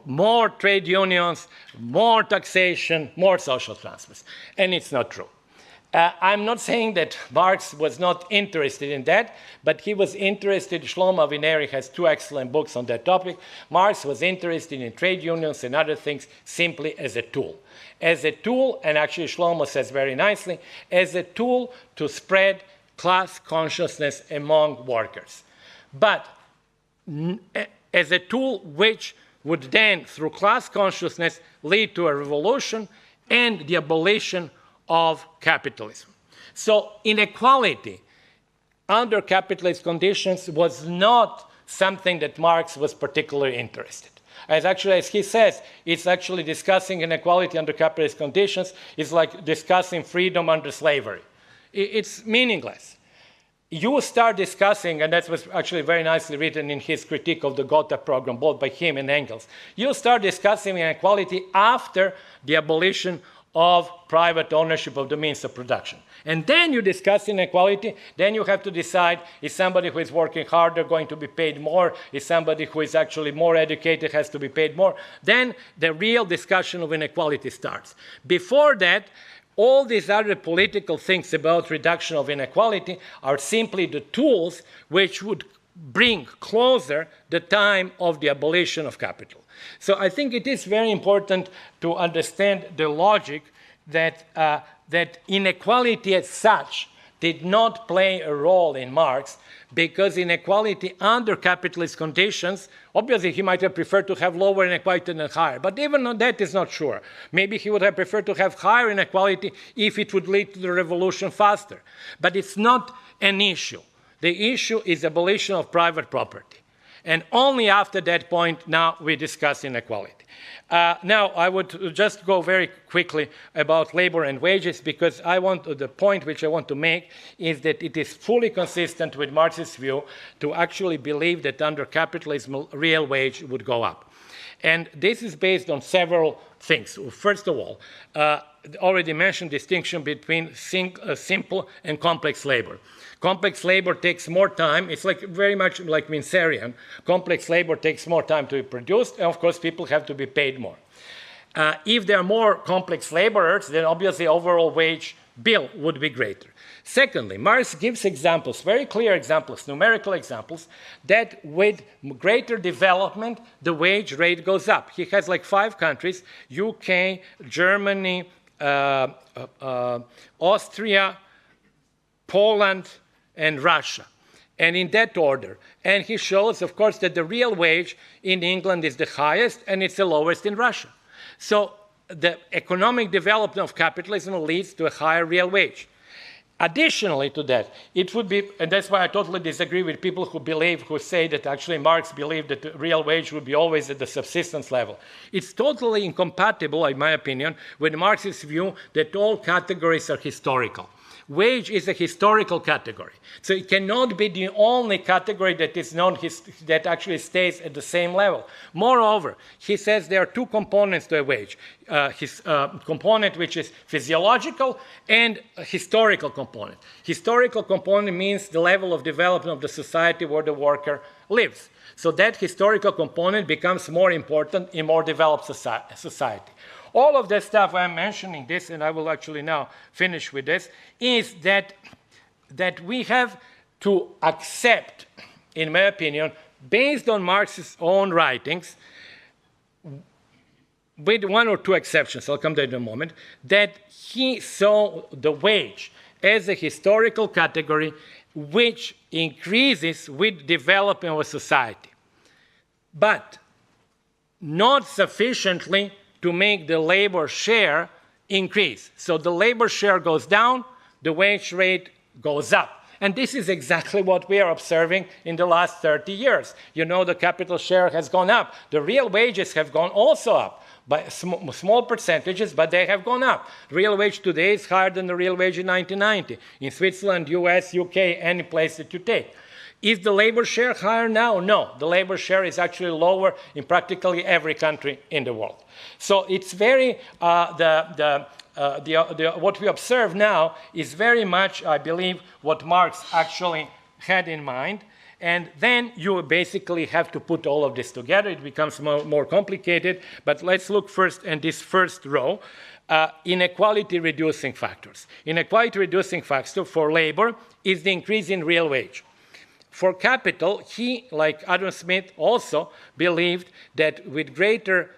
More trade unions, more taxation, more social transfers. And it's not true. I'm not saying that Marx was not interested in that, but he was interested. Shlomo Avineri has two excellent books on that topic. Marx was interested in trade unions and other things simply as a tool. As a tool, and actually Shlomo says very nicely, as a tool to spread class consciousness among workers. But as a tool which would then, through class consciousness, lead to a revolution and the abolition of capitalism. So inequality under capitalist conditions was not something that Marx was particularly interested. As he says, it's actually discussing inequality under capitalist conditions is like discussing freedom under slavery. It's meaningless. You start discussing, and that was actually very nicely written in his critique of the Gotha program, both by him and Engels. You start discussing inequality after the abolition of private ownership of the means of production. And then you discuss inequality, then you have to decide, is somebody who is working harder going to be paid more? Is somebody who is actually more educated has to be paid more? Then the real discussion of inequality starts. Before that, all these other political things about reduction of inequality are simply the tools which would bring closer the time of the abolition of capital. So I think it is very important to understand the logic that, that inequality as such did not play a role in Marx, because inequality under capitalist conditions, obviously he might have preferred to have lower inequality than higher, but even on that is not sure. Maybe he would have preferred to have higher inequality if it would lead to the revolution faster. But it's not an issue. The issue is abolition of private property. And only after that point now we discuss inequality. Now I would just go very quickly about labor and wages, because the point which I want to make is that it is fully consistent with Marx's view to actually believe that under capitalism real wage would go up. And this is based on several things. First of all, already mentioned distinction between simple and complex labor. Complex labor takes more time. It's like very much like Minserian. Complex labor takes more time to be produced, and of course people have to be paid more. If there are more complex laborers, then obviously overall wage bill would be greater. Secondly, Marx gives examples, very clear examples, numerical examples, that with greater development, the wage rate goes up. He has like 5 countries, UK, Germany, Austria, Poland, and Russia, and in that order. And he shows, of course, that the real wage in England is the highest and it's the lowest in Russia. So the economic development of capitalism leads to a higher real wage. Additionally to that, it would be, and that's why I totally disagree with people who say that actually Marx believed that the real wage would be always at the subsistence level. It's totally incompatible, in my opinion, with Marx's view that all categories are historical. Wage is a historical category, so it cannot be the only category that is that actually stays at the same level. Moreover, he says there are two components to a wage: his component which is physiological and a historical component. Historical component means the level of development of the society where the worker lives. So that historical component becomes more important in more developed society. All of that stuff, I'm mentioning this, and I will actually now finish with this, is that we have to accept, in my opinion, based on Marx's own writings, with one or two exceptions, I'll come to that in a moment, that he saw the wage as a historical category which increases with development of a society, but not sufficiently to make the labor share increase. So the labor share goes down, the wage rate goes up. And this is exactly what we are observing in the last 30 years. You know, the capital share has gone up. The real wages have gone also up by small percentages, but they have gone up. Real wage today is higher than the real wage in 1990. In Switzerland, US, UK, any place that you take. Is the labor share higher now? No. The labor share is actually lower in practically every country in the world. So it's very, what we observe now is very much, I believe, what Marx actually had in mind. And then you basically have to put all of this together. It becomes more complicated. But let's look first at this first row. Inequality reducing factors. Inequality reducing factor for labor is the increase in real wage. For capital, he, like Adam Smith, also believed that with greater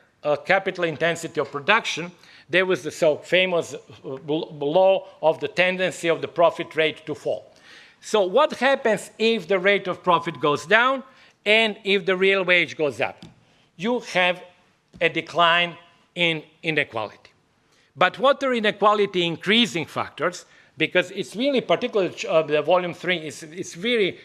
capital intensity of production, there was the so famous law of the tendency of the profit rate to fall. So what happens if the rate of profit goes down and if the real wage goes up? You have a decline in inequality. But what are inequality increasing factors? Because it's really, particularly the volume 3, it's really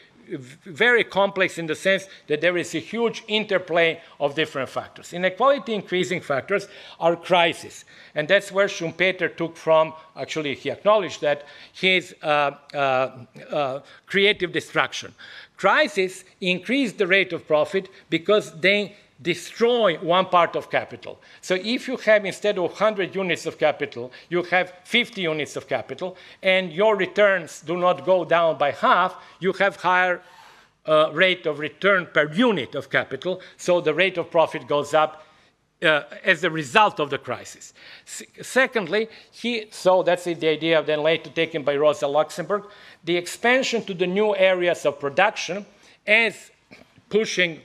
very complex in the sense that there is a huge interplay of different factors. Inequality increasing factors are crises. And that's where Schumpeter took from, actually he acknowledged that, his creative destruction. Crises increase the rate of profit because they destroy one part of capital. So if you have, instead of 100 units of capital, you have 50 units of capital, and your returns do not go down by half, you have higher rate of return per unit of capital, so the rate of profit goes up as a result of the crisis. Secondly, so that's the idea then later taken by Rosa Luxemburg, the expansion to the new areas of production as pushing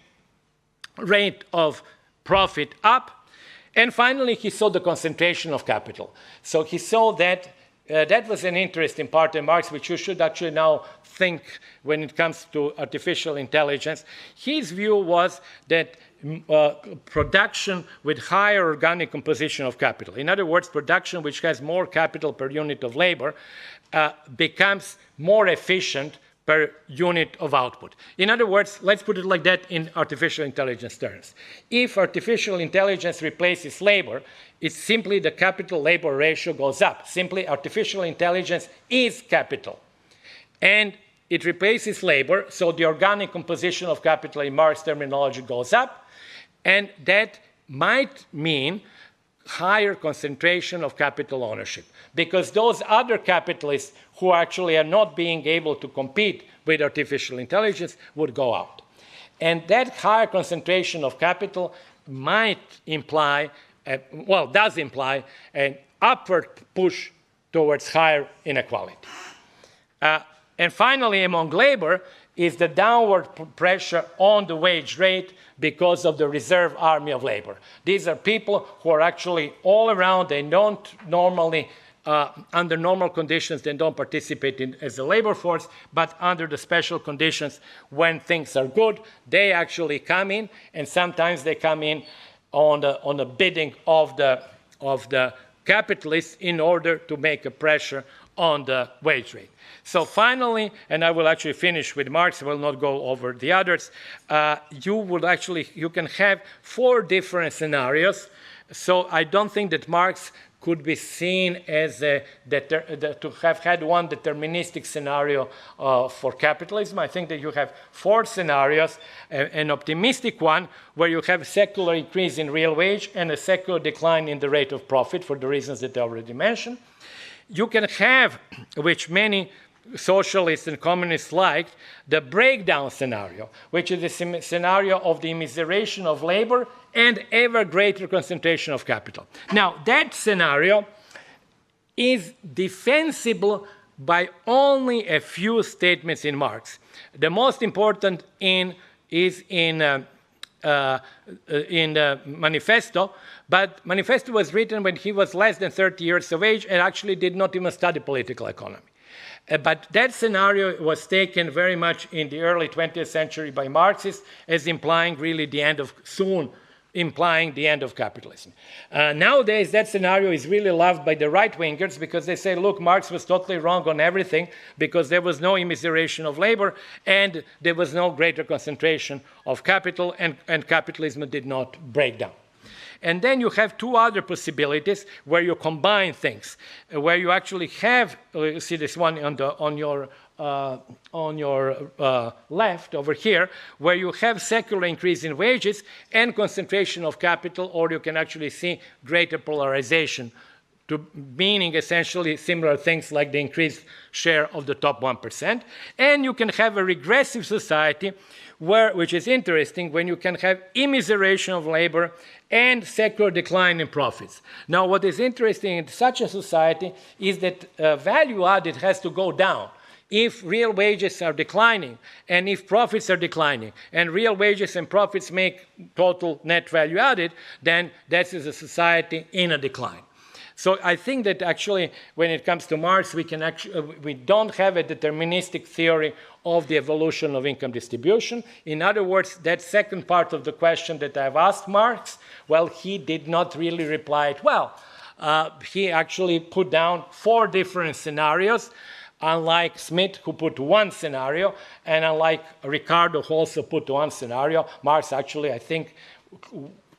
rate of profit up. And finally, he saw the concentration of capital. So he saw that that was an interesting part in Marx, which you should actually now think when it comes to artificial intelligence. His view was that production with higher organic composition of capital, in other words, production which has more capital per unit of labor, becomes more efficient per unit of output. In other words, let's put it like that in artificial intelligence terms. If artificial intelligence replaces labor, it's simply the capital-labor ratio goes up. Simply, artificial intelligence is capital. And it replaces labor, so the organic composition of capital in Marx terminology goes up, and that might mean higher concentration of capital ownership, because those other capitalists who actually are not being able to compete with artificial intelligence would go out. And that higher concentration of capital might imply, does imply an upward push towards higher inequality. And finally, among labor is the downward pressure on the wage rate because of the reserve army of labor. These are people who are actually all around. They don't normally, under normal conditions, they don't participate in as a labor force, but under the special conditions when things are good, they actually come in, and sometimes they come in on the bidding of the of the capitalists in order to make a pressure on the wage rate. So finally, and I will actually finish with Marx, I will not go over the others, you can have 4 different scenarios. So I don't think that Marx could be seen as to have had one deterministic scenario for capitalism. I think that you have 4 scenarios, an optimistic one where you have a secular increase in real wage and a secular decline in the rate of profit for the reasons that I already mentioned. You can have, which many socialists and communists liked, the breakdown scenario, which is the scenario of the immiseration of labor and ever greater concentration of capital. Now, that scenario is defensible by only a few statements in Marx. The most important is in the Manifesto, but Manifesto was written when he was less than 30 years of age and actually did not even study political economy. But that scenario was taken very much in the early 20th century by Marxists as implying really the end of, soon implying the end of capitalism. Nowadays, that scenario is really loved by the right-wingers because they say, look, Marx was totally wrong on everything because there was no immiseration of labor and there was no greater concentration of capital and capitalism did not break down. And then you have 2 other possibilities where you combine things, where you actually have, you see this one on your left over here, where you have secular increase in wages and concentration of capital, or you can actually see greater polarization, meaning essentially similar things like the increased share of the top 1%. And you can have a regressive society which is interesting, when you can have immiseration of labor and secular decline in profits. Now, what is interesting in such a society is that value added has to go down. If real wages are declining and if profits are declining and real wages and profits make total net value added, then that is a society in a decline. So I think that actually when it comes to Marx, we don't have a deterministic theory of the evolution of income distribution. In other words, that second part of the question that I've asked Marx, well, he did not really reply it well. He actually put down 4 different scenarios, unlike Smith, who put 1 scenario, and unlike Ricardo, who also put 1 scenario. Marx actually, I think,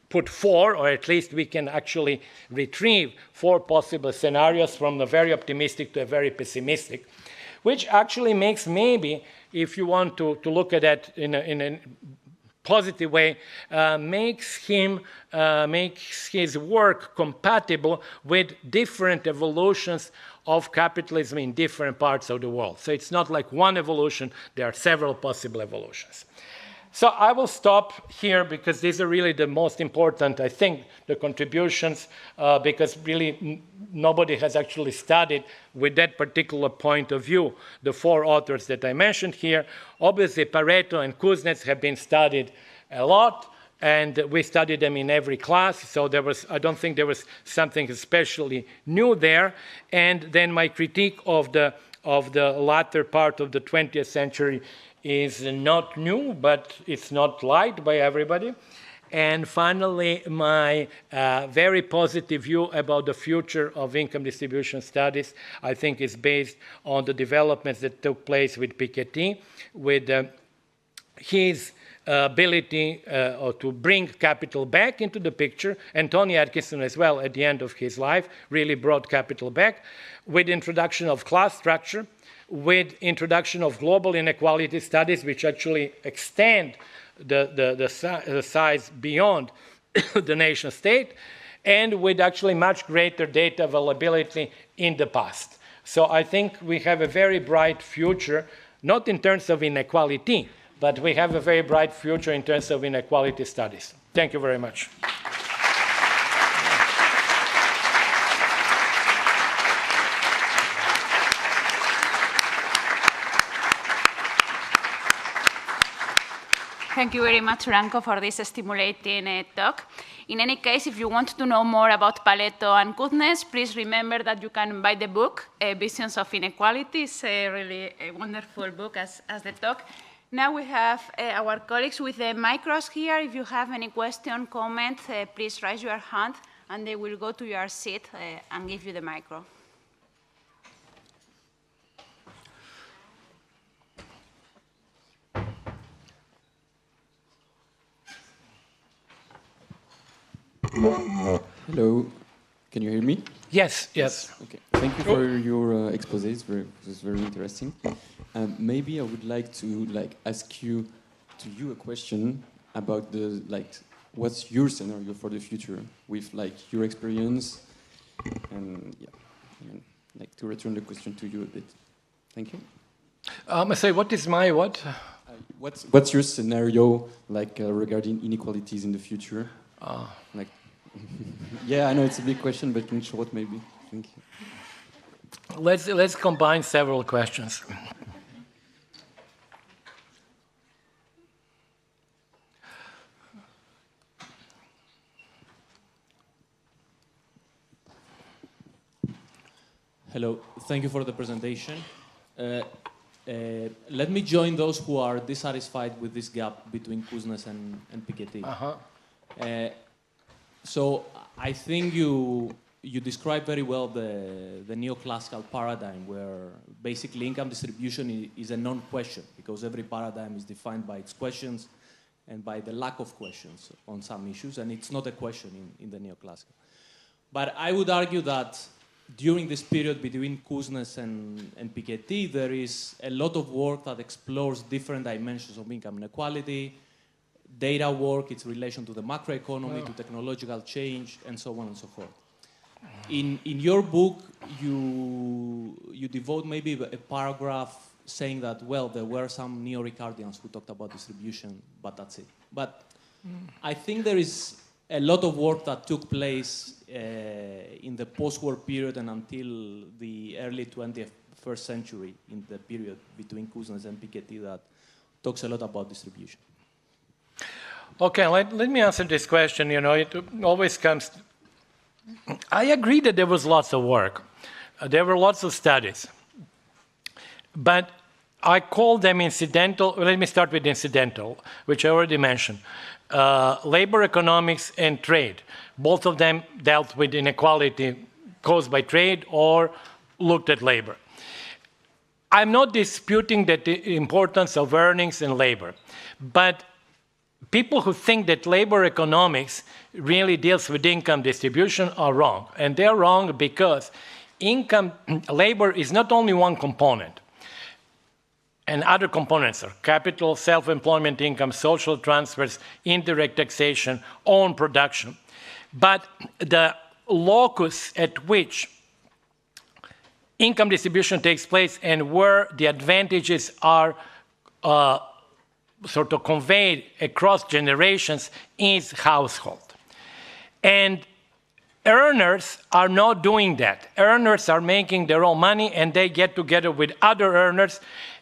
put 4, or at least we can actually retrieve 4 possible scenarios from a very optimistic to a very pessimistic, which actually makes maybe, if you want to look at that in a positive way, makes his work compatible with different evolutions of capitalism in different parts of the world. So it's not like one evolution, there are several possible evolutions. So I will stop here because these are really the most important, I think, the contributions, because really nobody has actually studied with that particular point of view the 4 authors that I mentioned here. Obviously, Pareto and Kuznets have been studied a lot, and we studied them in every class, so I don't think there was something especially new there. And then my critique of the latter part of the 20th century is not new, but it's not liked by everybody. And finally, my very positive view about the future of income distribution studies, I think, is based on the developments that took place with Piketty, with his ability to bring capital back into the picture, and Tony Atkinson as well at the end of his life really brought capital back, with introduction of class structure, with introduction of global inequality studies, which actually extend the size beyond the nation state, and with actually much greater data availability in the past. So I think we have a very bright future, not in terms of inequality, but we have a very bright future in terms of inequality studies. Thank you very much. Thank you very much, Branko, for this stimulating talk. In any case, if you want to know more about Pareto and Kuznets, please remember that you can buy the book, Visions of Inequality. It's a really wonderful book as the talk. Now we have our colleagues with the micros here. If you have any question, comment, please raise your hand. and they will go to your seat and give you the micro. Hello, can you hear me? Yes, yes. Okay, thank you for your expose. It was very interesting. Maybe I would like to ask you a question about what's your scenario for the future with your experience, and to return the question to you a bit. Thank you. I say, what is my what? What's your scenario regarding inequalities in the future? Yeah, I know it's a big question, but in short, maybe. Thank you. Let's combine several questions. Hello, thank you for the presentation. Let me join those who are dissatisfied with this gap between Kuznets and Piketty. So I think you describe very well the neoclassical paradigm, where basically income distribution is a non-question, because every paradigm is defined by its questions and by the lack of questions on some issues, and it's not a question in the neoclassical. But I would argue that during this period between Kuznets and Piketty, there is a lot of work that explores different dimensions of income inequality, data work, its relation to the macroeconomy, to technological change, and so on and so forth. In your book, you devote maybe a paragraph saying that, well, there were some neo-Ricardians who talked about distribution, but that's it. But I think there is a lot of work that took place in the post-war period and until the early 21st century, in the period between Kuznets and Piketty, that talks a lot about distribution. Okay, let me answer this question. It always comes. I agree that there was lots of work. There were lots of studies. But I call them incidental. Let me start with incidental, which I already mentioned. Labor economics and trade. Both of them dealt with inequality caused by trade or looked at labor. I'm not disputing the importance of earnings and labor, but people who think that labor economics really deals with income distribution are wrong. And they're wrong because labor is not only one component. And other components are capital, self-employment income, social transfers, indirect taxation, own production. But the locus at which income distribution takes place and where the advantages are sort of conveyed across generations is household. And earners are not doing that. Earners are making their own money and they get together with other earners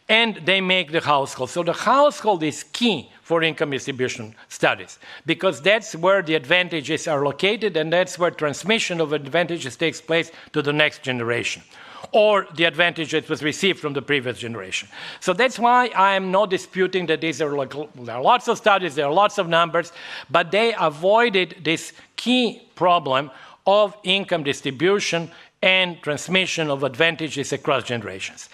and they make the household. So the household is key for income distribution studies because that's where the advantages are located and that's where transmission of advantages takes place to the next generation, or the advantage that was received from the previous generation. So that's why I am not disputing that there are lots of studies, there are lots of numbers, but they avoided this key problem of income distribution and transmission of advantages across generations.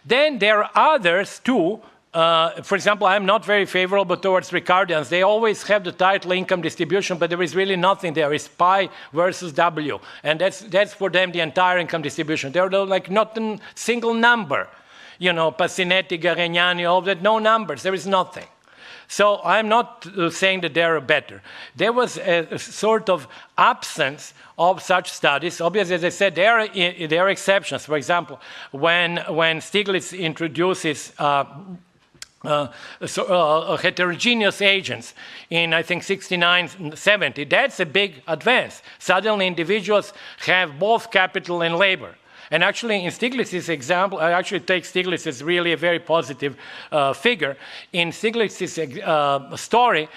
Then there are others too. For example, I'm not very favorable towards Ricardians. They always have the title income distribution, but there is really nothing there. It's pi versus W. And that's for them the entire income distribution. They're like not a single number. Passinetti, Garegnani, all that, no numbers. There is nothing. So I'm not saying that they're better. There was a sort of absence of such studies. Obviously, as I said, there are exceptions. For example, when Stiglitz introduces heterogeneous agents in, I think, 69, 70, that's a big advance. Suddenly, individuals have both capital and labor. And actually, in Stiglitz's example, I actually take Stiglitz as really a very positive figure. In Stiglitz's story,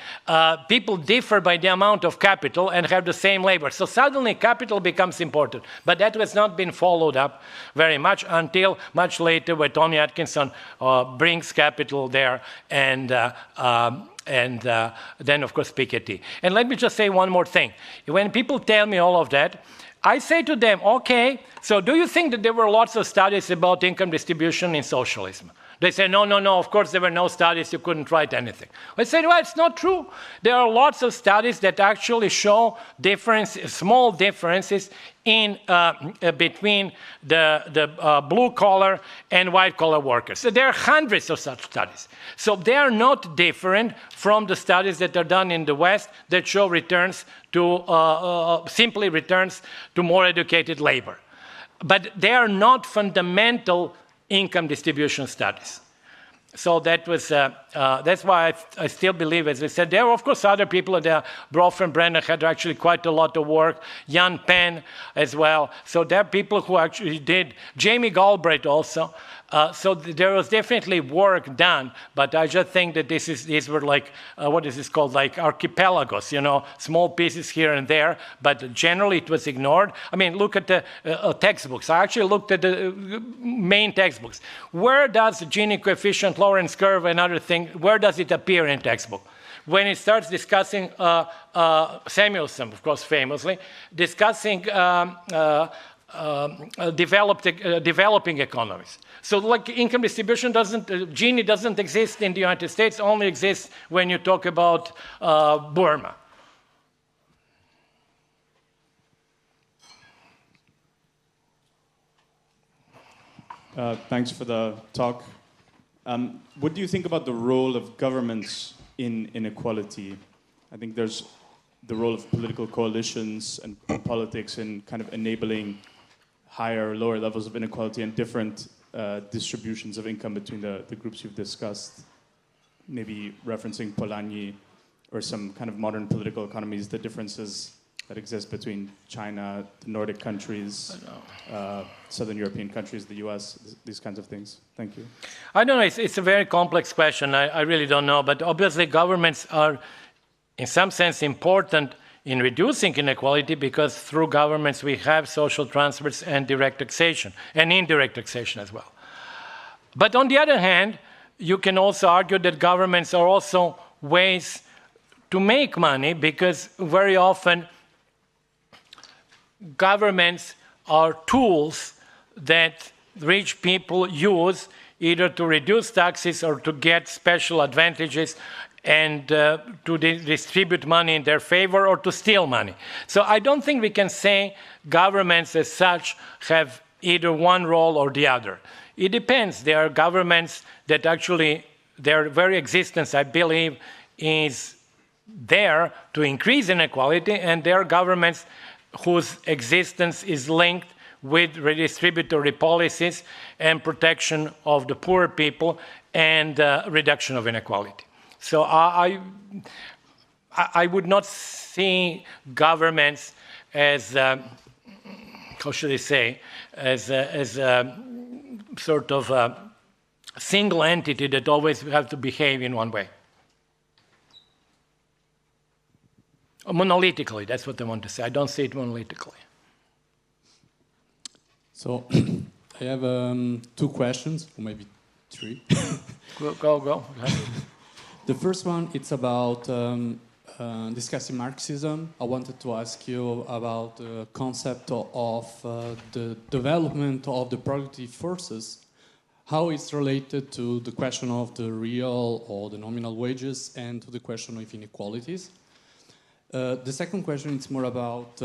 people differ by the amount of capital and have the same labor. So suddenly capital becomes important. But that has not been followed up very much until much later when Tony Atkinson brings capital there and then, of course, Piketty. And let me just say one more thing. When people tell me all of that, I say to them, okay, so do you think that there were lots of studies about income distribution in socialism? They say, no, of course there were no studies, you couldn't write anything. I say, well, it's not true. There are lots of studies that actually show small differences in between the blue-collar and white-collar workers. So there are hundreds of such studies. So they are not different from the studies that are done in the West that show returns to, simply returns to more educated labor. But they are not fundamental income distribution studies. So that was, that's why I still believe, as I said, there are of course other people there. Broff and Brenner had actually quite a lot of work, Jan Penn as well. So there are people who actually did, Jamie Galbraith also. So there was definitely work done, but I just think that these were like, what is this called, like archipelagos, you know, small pieces here and there, but generally it was ignored. I mean, look at the textbooks. I actually looked at the main textbooks. Where does the Gini coefficient, Lorentz curve, and other things, where does it appear in textbook? When it starts discussing, Samuelson, of course, famously, discussing developing economies. So like income distribution Gini doesn't exist in the United States, only exists when you talk about Burma. Thanks for the talk. What do you think about the role of governments in inequality? I think there's the role of political coalitions and politics in kind of enabling higher or lower levels of inequality and different distributions of income between the groups you've discussed, maybe referencing Polanyi or some kind of modern political economies, the differences that exist between China, the Nordic countries, Southern European countries, the US, these kinds of things. Thank you. I don't know, it's a very complex question. I really don't know, but obviously governments are in some sense important in reducing inequality because through governments we have social transfers and direct taxation and indirect taxation as well. But on the other hand, you can also argue that governments are also ways to make money because very often governments are tools that rich people use either to reduce taxes or to get special advantages and to distribute money in their favor or to steal money. So I don't think we can say governments as such have either one role or the other. It depends. There are governments that actually, their very existence, I believe, is there to increase inequality, and there are governments whose existence is linked with redistributory policies and protection of the poor people and reduction of inequality. So I would not see governments as, how should I say, as a sort of a single entity that always have to behave in one way. Monolithically, that's what I want to say. I don't see it monolithically. So I have 2 questions, or maybe 3. Go. The first one, it's about discussing Marxism. I wanted to ask you about the concept of the development of the productive forces, how it's related to the question of the real or the nominal wages and to the question of inequalities. The second question is more about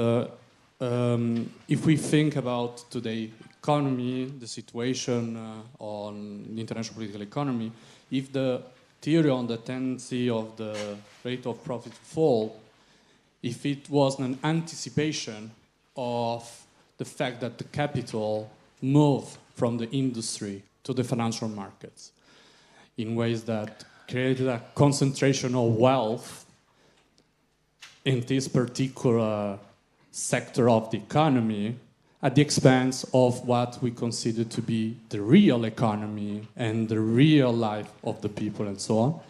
if we think about today's economy, the situation on the international political economy, if the theory on the tendency of the rate of profit fall, if it was an anticipation of the fact that the capital moved from the industry to the financial markets in ways that created a concentration of wealth in this particular sector of the economy, at the expense of what we consider to be the real economy and the real life of the people and so on.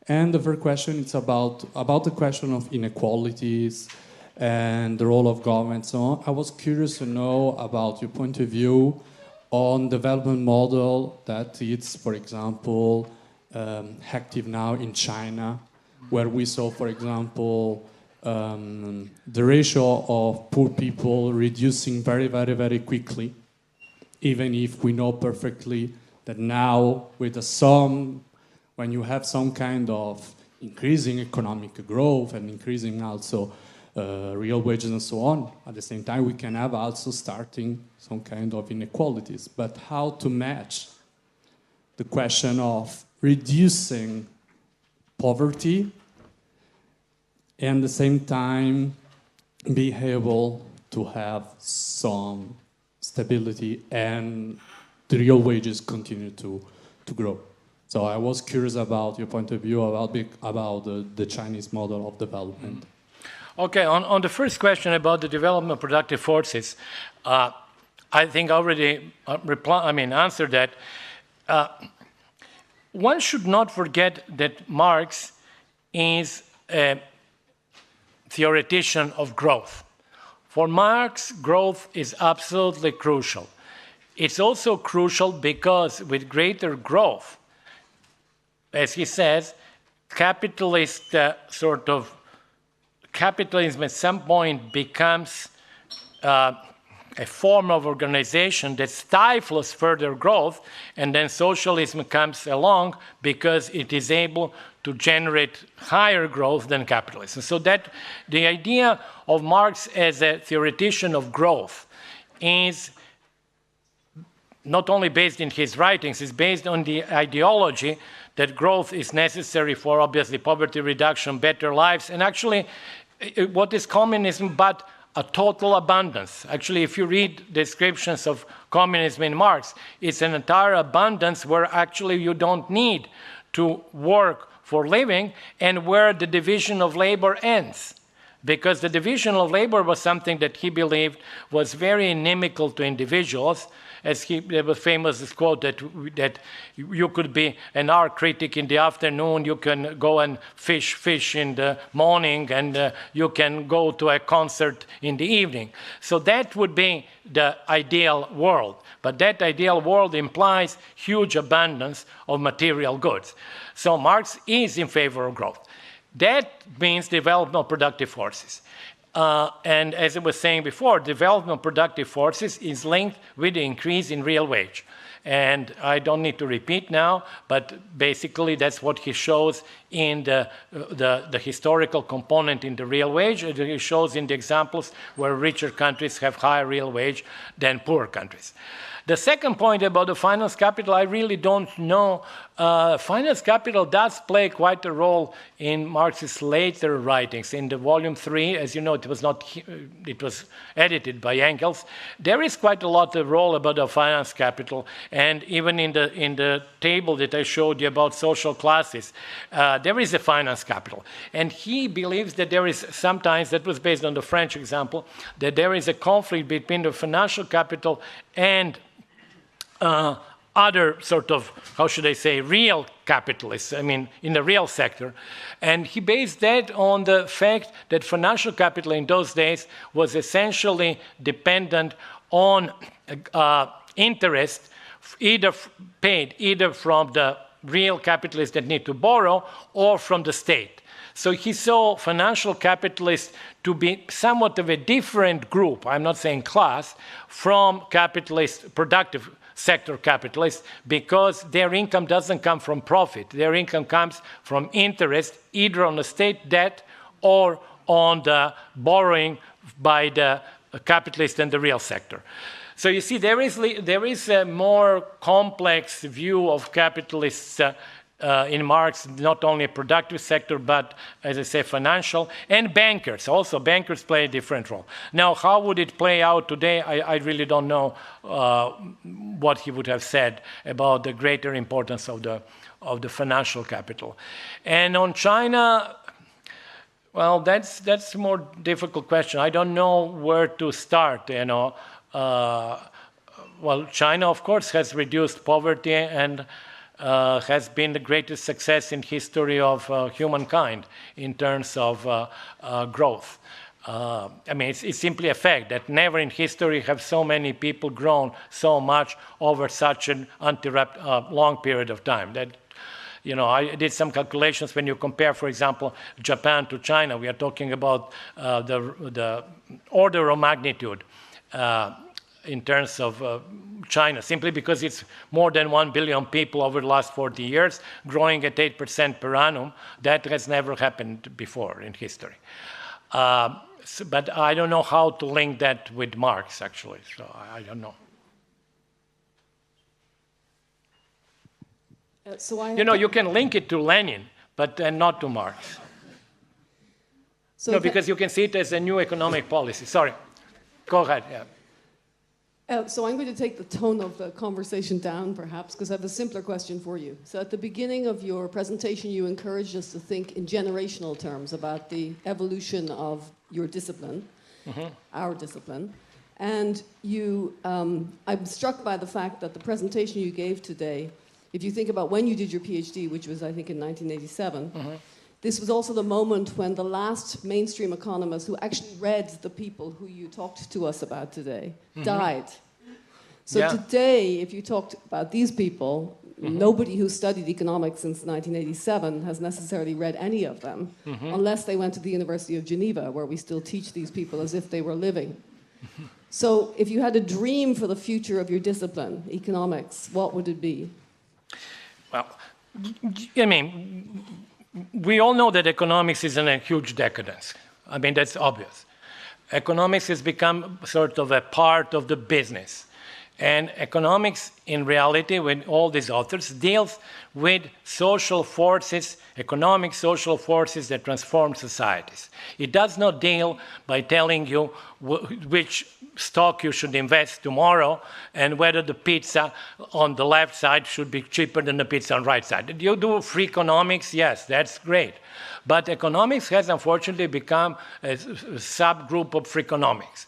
And the third question is about the question of inequalities and the role of government and so on. I was curious to know about your point of view on development model that is, for example, active now in China, where we saw, for example, the ratio of poor people reducing very, very, very quickly, even if we know perfectly that now with when you have some kind of increasing economic growth and increasing also real wages and so on, at the same time we can have also starting some kind of inequalities. But how to match the question of reducing poverty and at the same time be able to have some stability and the real wages continue to grow. So I was curious about your point of view about the Chinese model of development. Okay, on the first question about the development of productive forces, I think I already answered that. One should not forget that Marx is a theoretician of growth. For Marx, growth is absolutely crucial. It's also crucial because with greater growth, as he says, capitalism at some point becomes a form of organization that stifles further growth, and then socialism comes along because it is able to generate higher growth than capitalism. So that the idea of Marx as a theoretician of growth is not only based in his writings, it's based on the ideology that growth is necessary for, obviously, poverty reduction, better lives, and actually, what is communism but a total abundance? Actually, if you read descriptions of communism in Marx, it's an entire abundance where actually you don't need to work for living and where the division of labor ends. Because the division of labor was something that he believed was very inimical to individuals. There was famous quote that you could be an art critic in the afternoon, you can go and fish in the morning, and you can go to a concert in the evening. So that would be the ideal world. But that ideal world implies huge abundance of material goods. So Marx is in favor of growth. That means development of productive forces. And as I was saying before, development of productive forces is linked with the increase in real wage. And I don't need to repeat now, but basically that's what he shows in the historical component in the real wage. He shows in the examples where richer countries have higher real wage than poorer countries. The second point about the finance capital, I really don't know. Finance capital does play quite a role in Marx's later writings. In the volume 3, as you know, it was edited by Engels. There is quite a lot of role about the finance capital, and even in the table that I showed you about social classes, there is a finance capital. And he believes that there is sometimes, that was based on the French example, that there is a conflict between the financial capital and other sort of, how should I say, real capitalists, in the real sector. And he based that on the fact that financial capital in those days was essentially dependent on interest, paid either from the real capitalists that need to borrow or from the state. So he saw financial capitalists to be somewhat of a different group, I'm not saying class, from capitalist, productive sector capitalists, because their income doesn't come from profit. Their income comes from interest, either on the state debt or on the borrowing by the capitalist and the real sector. So you see, there is a more complex view of capitalists in Marx, not only a productive sector, but, as I say, financial, and bankers. Also, bankers play a different role. Now, how would it play out today? I really don't know what he would have said about the greater importance of the financial capital. And on China, well, that's a more difficult question. I don't know where to start, well, China, of course, has reduced poverty and has been the greatest success in history of humankind in terms of growth. I mean, it's simply a fact that never in history have so many people grown so much over such an uninterrupted long period of time. That, you know, I did some calculations when you compare, for example, Japan to China. We are talking about the order of magnitude in terms of China, simply because it's more than 1 billion people over the last 40 years, growing at 8% per annum. That has never happened before in history. But I don't know how to link that with Marx, actually, so I don't know. You know, you can link it to Lenin, but not to Marx. So no, because you can see it as a new economic policy. Sorry, go ahead, yeah. So I'm going to take the tone of the conversation down, perhaps, because I have a simpler question for you. So at the beginning of your presentation, you encouraged us to think in generational terms about the evolution of your discipline, our discipline. And you, I'm struck by the fact that the presentation you gave today, if you think about when you did your PhD, which was, I think, in 1987, this was also the moment when the last mainstream economist who actually read the people who you talked to us about today died. So today, if you talked about these people, nobody who studied economics since 1987 has necessarily read any of them, unless they went to the University of Geneva, where we still teach these people as if they were living. So if you had a dream for the future of your discipline, economics, what would it be? Well, I mean, we all know that economics is in a huge decadence. I mean, that's obvious. Economics has become sort of a part of the business. And economics, in reality, when all these authors, deals with social forces, economic social forces that transform societies. It does not deal by telling you which stock you should invest tomorrow and whether the pizza on the left side should be cheaper than the pizza on the right side. You do free economics, yes, that's great. But economics has unfortunately become a subgroup of free economics.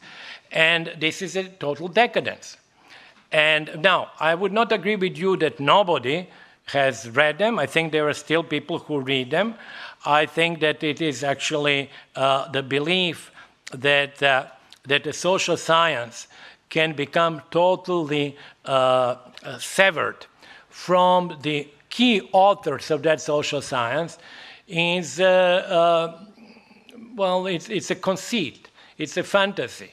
And this is a total decadence. And now, I would not agree with you that nobody has read them. I think there are still people who read them. I think that it is actually the belief that that a social science can become totally severed from the key authors of that social science is, well, it's a conceit, it's a fantasy.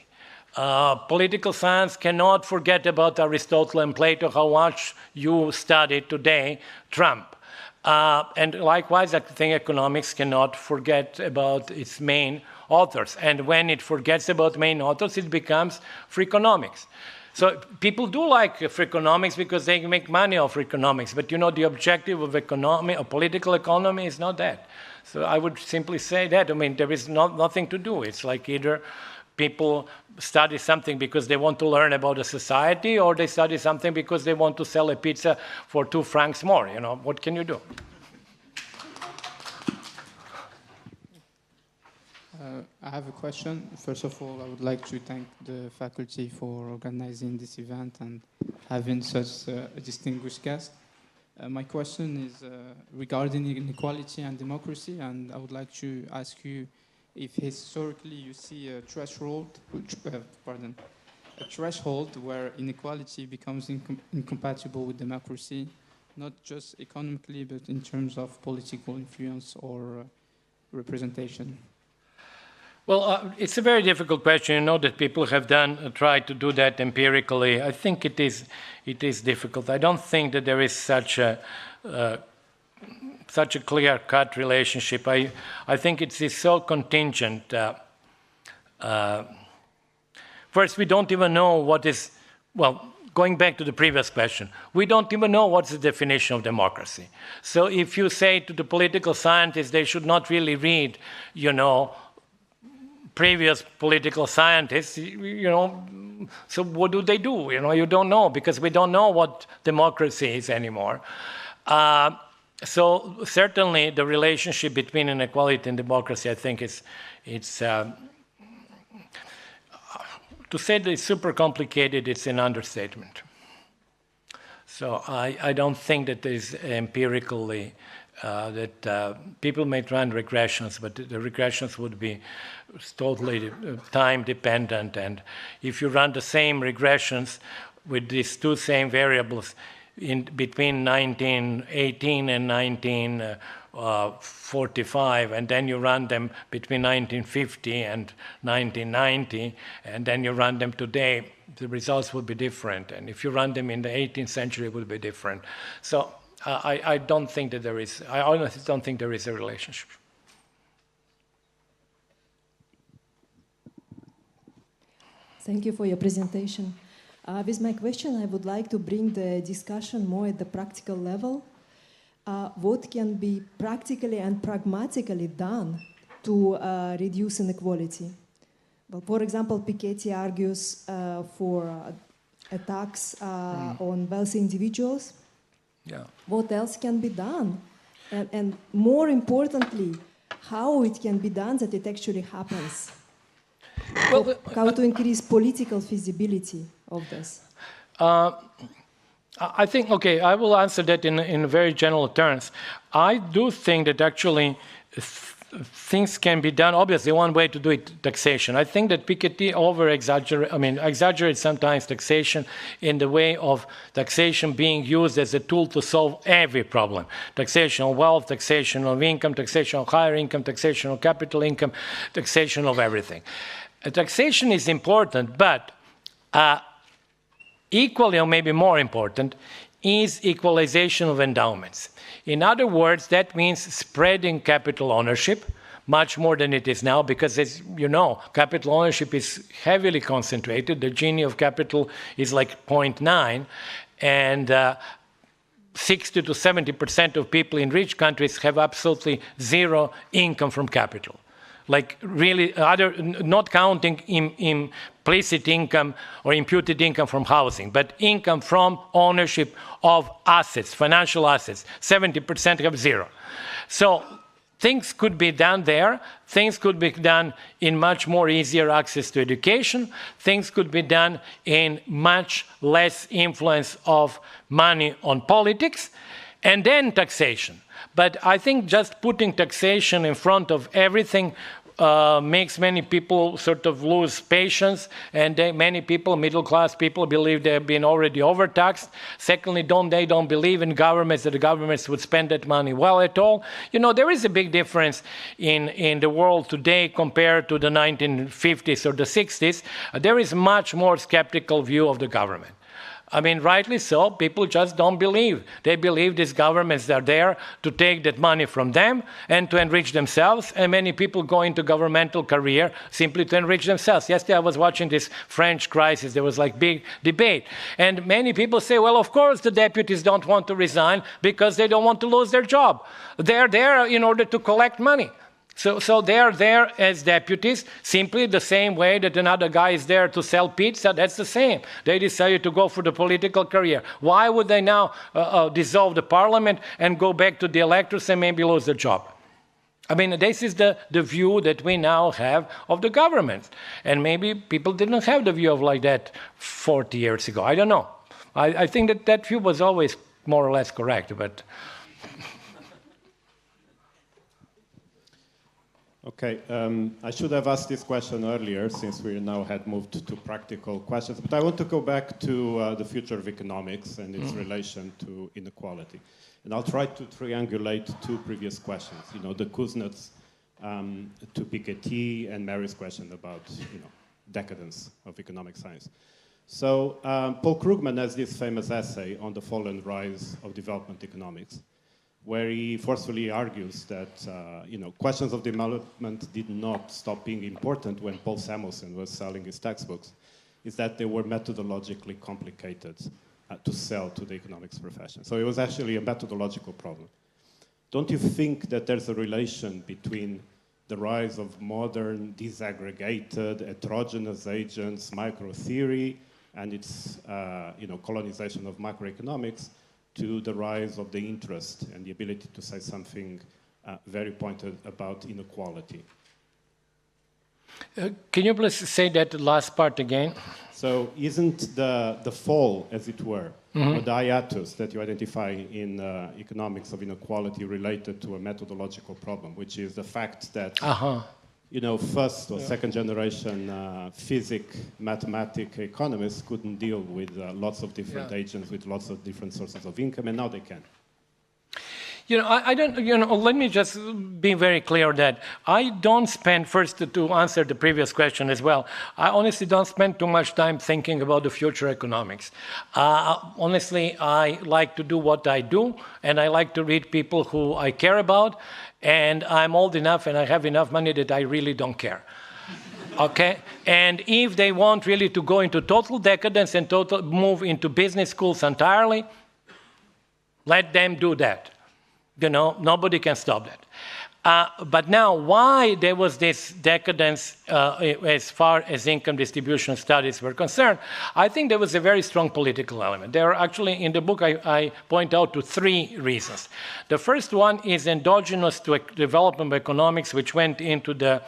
Political science cannot forget about Aristotle and Plato, how much you study today Trump. And likewise, I think economics cannot forget about its main authors. And when it forgets about main authors, it becomes free economics. So people do like free economics because they make money off free economics. But you know, the objective of economy, of political economy, is not that. So I would simply say that. I mean, there is nothing to do. It's like either people study something because they want to learn about a society, or they study something because they want to sell a pizza for 2 francs more. You know, what can you do? I have a question. First of all, I would like to thank the faculty for organizing this event and having such a distinguished guest. My question is regarding inequality and democracy, and I would like to ask you if historically you see a threshold, a threshold where inequality becomes incompatible with democracy, not just economically, but in terms of political influence or representation. Well, it's a very difficult question. You know that people have tried to do that empirically. I think it is difficult. I don't think that there is such a clear-cut relationship. I think it is so contingent. First, we don't even know what is, well, going back to the previous question, we don't even know what's the definition of democracy. So if you say to the political scientists they should not really read, you know, previous political scientists, you know, so what do they do? You know, you don't know, because we don't know what democracy is anymore. So certainly the relationship between inequality and democracy, I think, it's to say that it's super complicated, it's an understatement. So I don't think that there's empirically that people may run regressions, but the regressions would be totally time dependent. And if you run the same regressions with these two same variables in between 1918 and 1945, and then you run them between 1950 and 1990, and then you run them today, the results would be different. And if you run them in the 18th century, it would be different. So I don't think that there is, I honestly don't think there is a relationship. Thank you for your presentation. With my question, I would like to bring the discussion more at the practical level. What can be practically and pragmatically done to reduce inequality? Well, for example, Piketty argues for a tax on wealthy individuals. Yeah. What else can be done? And more importantly, how it can be done that it actually happens? Well, how to increase political feasibility of this? I think, okay, I will answer that in very general terms. I do think that actually things can be done. Obviously, one way to do it, taxation. I think that Piketty exaggerates sometimes taxation in the way of taxation being used as a tool to solve every problem. Taxation on wealth, taxation on income, taxation on higher income, taxation on capital income, taxation of everything. Taxation is important, but equally or maybe more important is equalization of endowments. In other words, that means spreading capital ownership much more than it is now, because as you know, capital ownership is heavily concentrated. The Gini of capital is like 0.9, and 60 to 70% of people in rich countries have absolutely zero income from capital. Like really, not counting implicit income or imputed income from housing, but income from ownership of assets, financial assets, 70% have zero. So things could be done there. Things could be done in much more easier access to education. Things could be done in much less influence of money on politics, and then taxation. But I think just putting taxation in front of everything makes many people sort of lose patience, and many people, middle-class people, believe they've been already overtaxed. Secondly, they don't believe in governments, that the governments would spend that money well at all. You know, there is a big difference in the world today compared to the 1950s or the 60s. There is much more skeptical view of the government. I mean, rightly so, people just don't believe. They believe these governments are there to take that money from them and to enrich themselves, and many people go into governmental career simply to enrich themselves. Yesterday I was watching this French crisis, there was like big debate, and many people say, well, of course the deputies don't want to resign because they don't want to lose their job. They're there in order to collect money. So they're there as deputies, simply the same way that another guy is there to sell pizza. That's the same. They decided to go for the political career. Why would they now dissolve the parliament and go back to the electors and maybe lose their job? I mean, this is the view that we now have of the government. And maybe people didn't have the view of like that 40 years ago. I don't know. I think that view was always more or less correct, but... Okay, I should have asked this question earlier, since we now had moved to practical questions, but I want to go back to the future of economics and its relation to inequality. And I'll try to triangulate two previous questions, you know, the Kuznets to Piketty and Mary's question about, you know, decadence of economic science. So Paul Krugman has this famous essay on the fall and rise of development economics, where he forcefully argues that you know, questions of development did not stop being important when Paul Samuelson was selling his textbooks, is that they were methodologically complicated to sell to the economics profession. So it was actually a methodological problem. Don't you think that there's a relation between the rise of modern, disaggregated, heterogeneous agents, microtheory, and its you know, colonization of macroeconomics, to the rise of the interest and the ability to say something very pointed about inequality? Can you please say that last part again? So isn't the fall, as it were, or the hiatus that you identify in economics of inequality related to a methodological problem, which is the fact that first or second generation mathematic economists couldn't deal with lots of different agents with lots of different sources of income, and now they can. I don't, let me just be very clear that I don't spend, first to answer the previous question as well, I honestly don't spend too much time thinking about the future economics. Honestly, I like to do what I do, and I like to read people who I care about, and I'm old enough and I have enough money that I really don't care. Okay? And if they want really to go into total decadence and move into business schools entirely, let them do that. Nobody can stop that. But now, why there was this decadence as far as income distribution studies were concerned, I think there was a very strong political element. There are actually, in the book, I point out to 3 reasons. The first one is endogenous to development of economics, which went into the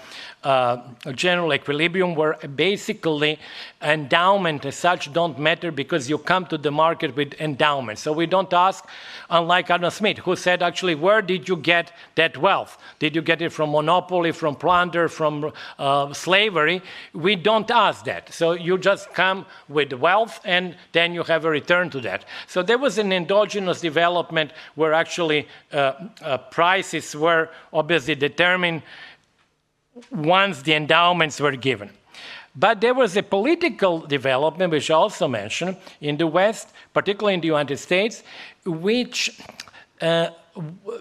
general equilibrium, where basically endowment as such don't matter because you come to the market with endowment. So we don't ask, unlike Adam Smith, who said, actually, where did you get that wealth? Did you get it from monopoly, from plunder, from slavery? We don't ask that. So you just come with wealth and then you have a return to that. So there was an endogenous development where actually prices were obviously determined once the endowments were given. But there was a political development, which I also mentioned, in the West, particularly in the United States, which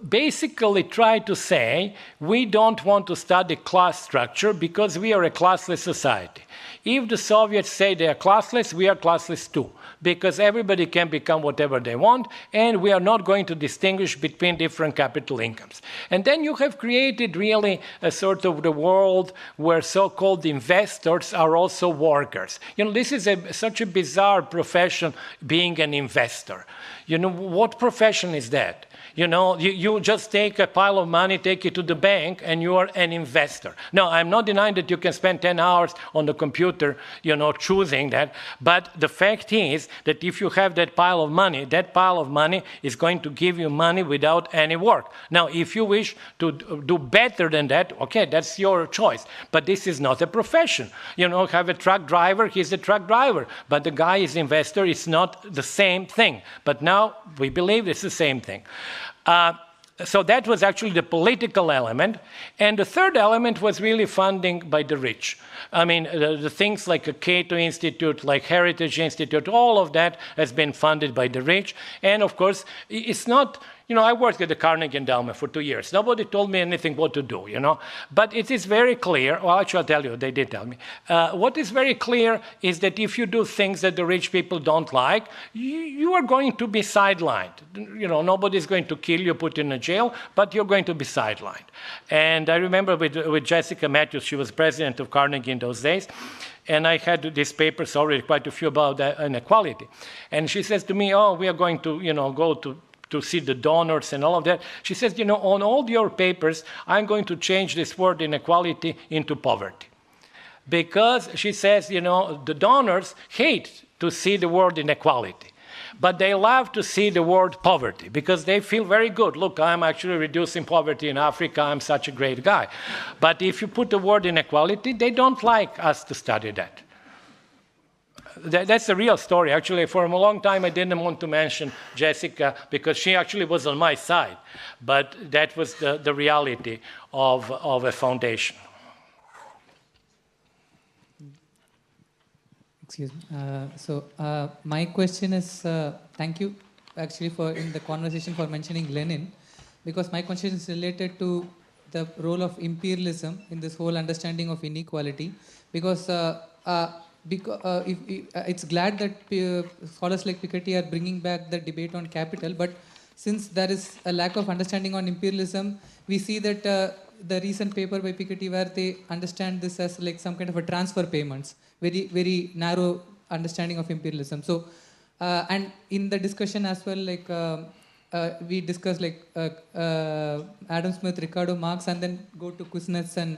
basically tried to say, we don't want to study class structure because we are a classless society. If the Soviets say they are classless, we are classless too, because everybody can become whatever they want, and we are not going to distinguish between different capital incomes. And then you have created really a sort of the world where so-called investors are also workers. This is such a bizarre profession, being an investor. What profession is that? You just take a pile of money, take it to the bank, and you are an investor. No, I'm not denying that you can spend 10 hours on the computer, choosing that. But the fact is that if you have that pile of money is going to give you money without any work. Now, if you wish to do better than that, okay, that's your choice. But this is not a profession. Have a truck driver, he's a truck driver. But the guy is investor, it's not the same thing. But now we believe it's the same thing. So that was actually the political element. And the third element was really funding by the rich. I mean, the things like a Cato Institute, like Heritage Institute, all of that has been funded by the rich. And of course, it's not, I worked at the Carnegie Endowment for 2 years. Nobody told me anything what to do, But it is very clear, well, actually I'll tell you, they did tell me. What is very clear is that if you do things that the rich people don't like, you are going to be sidelined. Nobody's going to kill you, put you in a jail, but you're going to be sidelined. And I remember with Jessica Matthews, she was president of Carnegie in those days, and I had these papers already, quite a few about inequality. And she says to me, we are going to, go to see the donors and all of that. She says, on all your papers, I'm going to change this word inequality into poverty. Because, she says, the donors hate to see the word inequality. But they love to see the word poverty because they feel very good. Look, I'm actually reducing poverty in Africa. I'm such a great guy. But if you put the word inequality, they don't like us to study that. That's a real story. Actually, for a long time, I didn't want to mention Jessica because she actually was on my side. But that was the reality of a foundation. Excuse me. My question is, thank you actually for in the conversation for mentioning Lenin, because my question is related to the role of imperialism in this whole understanding of inequality. Because it's glad that scholars like Piketty are bringing back the debate on capital, but since there is a lack of understanding on imperialism, we see that the recent paper by Piketty where they understand this as like some kind of a transfer payments, very, very narrow understanding of imperialism. So, and in the discussion as well, like we discussed like Adam Smith, Ricardo Marx, and then go to Kuznets and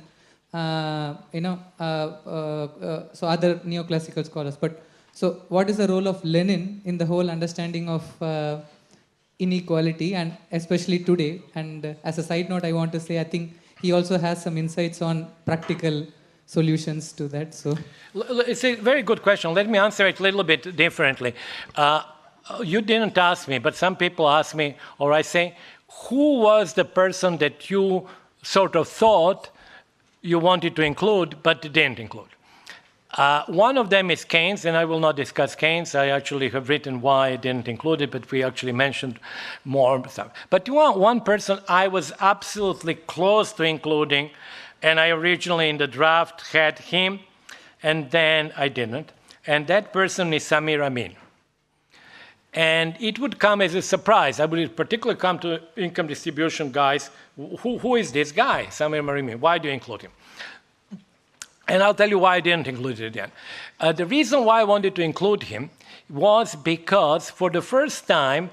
so other neoclassical scholars. But so what is the role of Lenin in the whole understanding of inequality, and especially today? And as a side note, I want to say I think he also has some insights on practical solutions to that. So it's a very good question. Let me answer it a little bit differently. You didn't ask me, but some people ask me, or I say, who was the person that you sort of thought you wanted to include, but didn't include? One of them is Keynes, and I will not discuss Keynes. I actually have written why I didn't include it, but we actually mentioned more stuff. But one person I was absolutely close to including, and I originally in the draft had him, and then I didn't. And that person is Samir Amin. And it would come as a surprise. I would particularly come to income distribution guys. Who is this guy, Samir Amin? Why do you include him? And I'll tell you why I didn't include it again. The reason why I wanted to include him was because for the first time,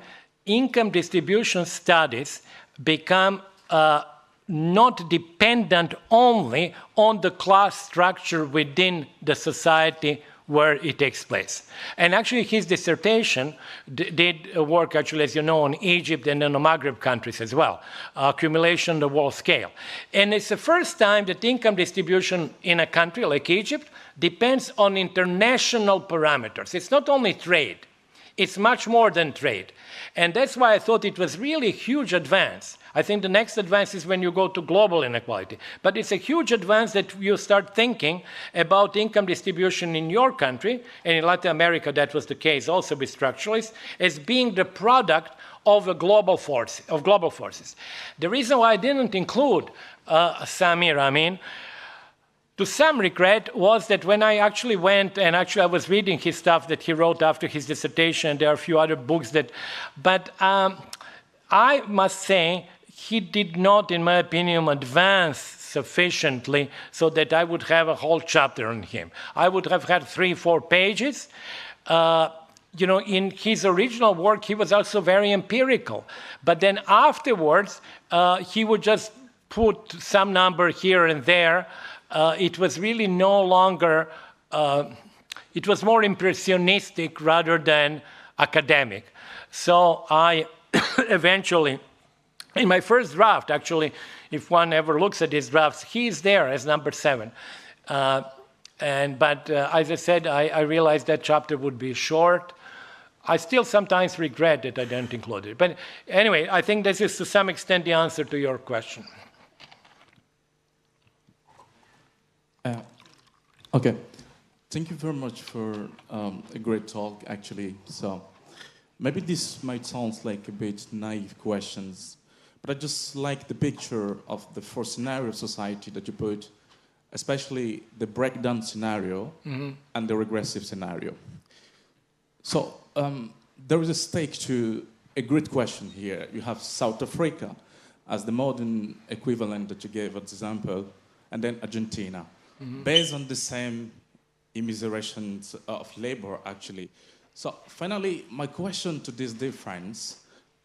income distribution studies become not dependent only on the class structure within the society where it takes place. And actually his dissertation did work actually, as you know, on Egypt and on the Maghreb countries as well, accumulation on the world scale. And it's the first time that income distribution in a country like Egypt depends on international parameters. It's not only trade, it's much more than trade. And that's why I thought it was really a huge advance. I think the next advance is when you go to global inequality. But it's a huge advance that you start thinking about income distribution in your country, and in Latin America that was the case also with structuralists, as being the product of a global forces. The reason why I didn't include Samir Amin, to some regret, was that when I actually went, and actually I was reading his stuff that he wrote after his dissertation, and there are a few other books that, but I must say, he did not, in my opinion, advance sufficiently so that I would have a whole chapter on him. I would have had 3-4 pages. In his original work, he was also very empirical. But then afterwards, he would just put some number here and there. It was really no longer, it was more impressionistic rather than academic. So I eventually, in my first draft, actually, if one ever looks at his drafts, he's there as number 7. But as I said, I realized that chapter would be short. I still sometimes regret that I didn't include it. But anyway, I think this is to some extent the answer to your question. Okay. Thank you very much for a great talk, actually. So maybe this might sound like a bit naive questions, but I just like the picture of the 4 scenario of society that you put, especially the breakdown scenario and the regressive scenario. So there is a stake to a great question here. You have South Africa as the modern equivalent that you gave as example, and then Argentina, based on the same immiserations of labor, actually. So finally, my question to this difference,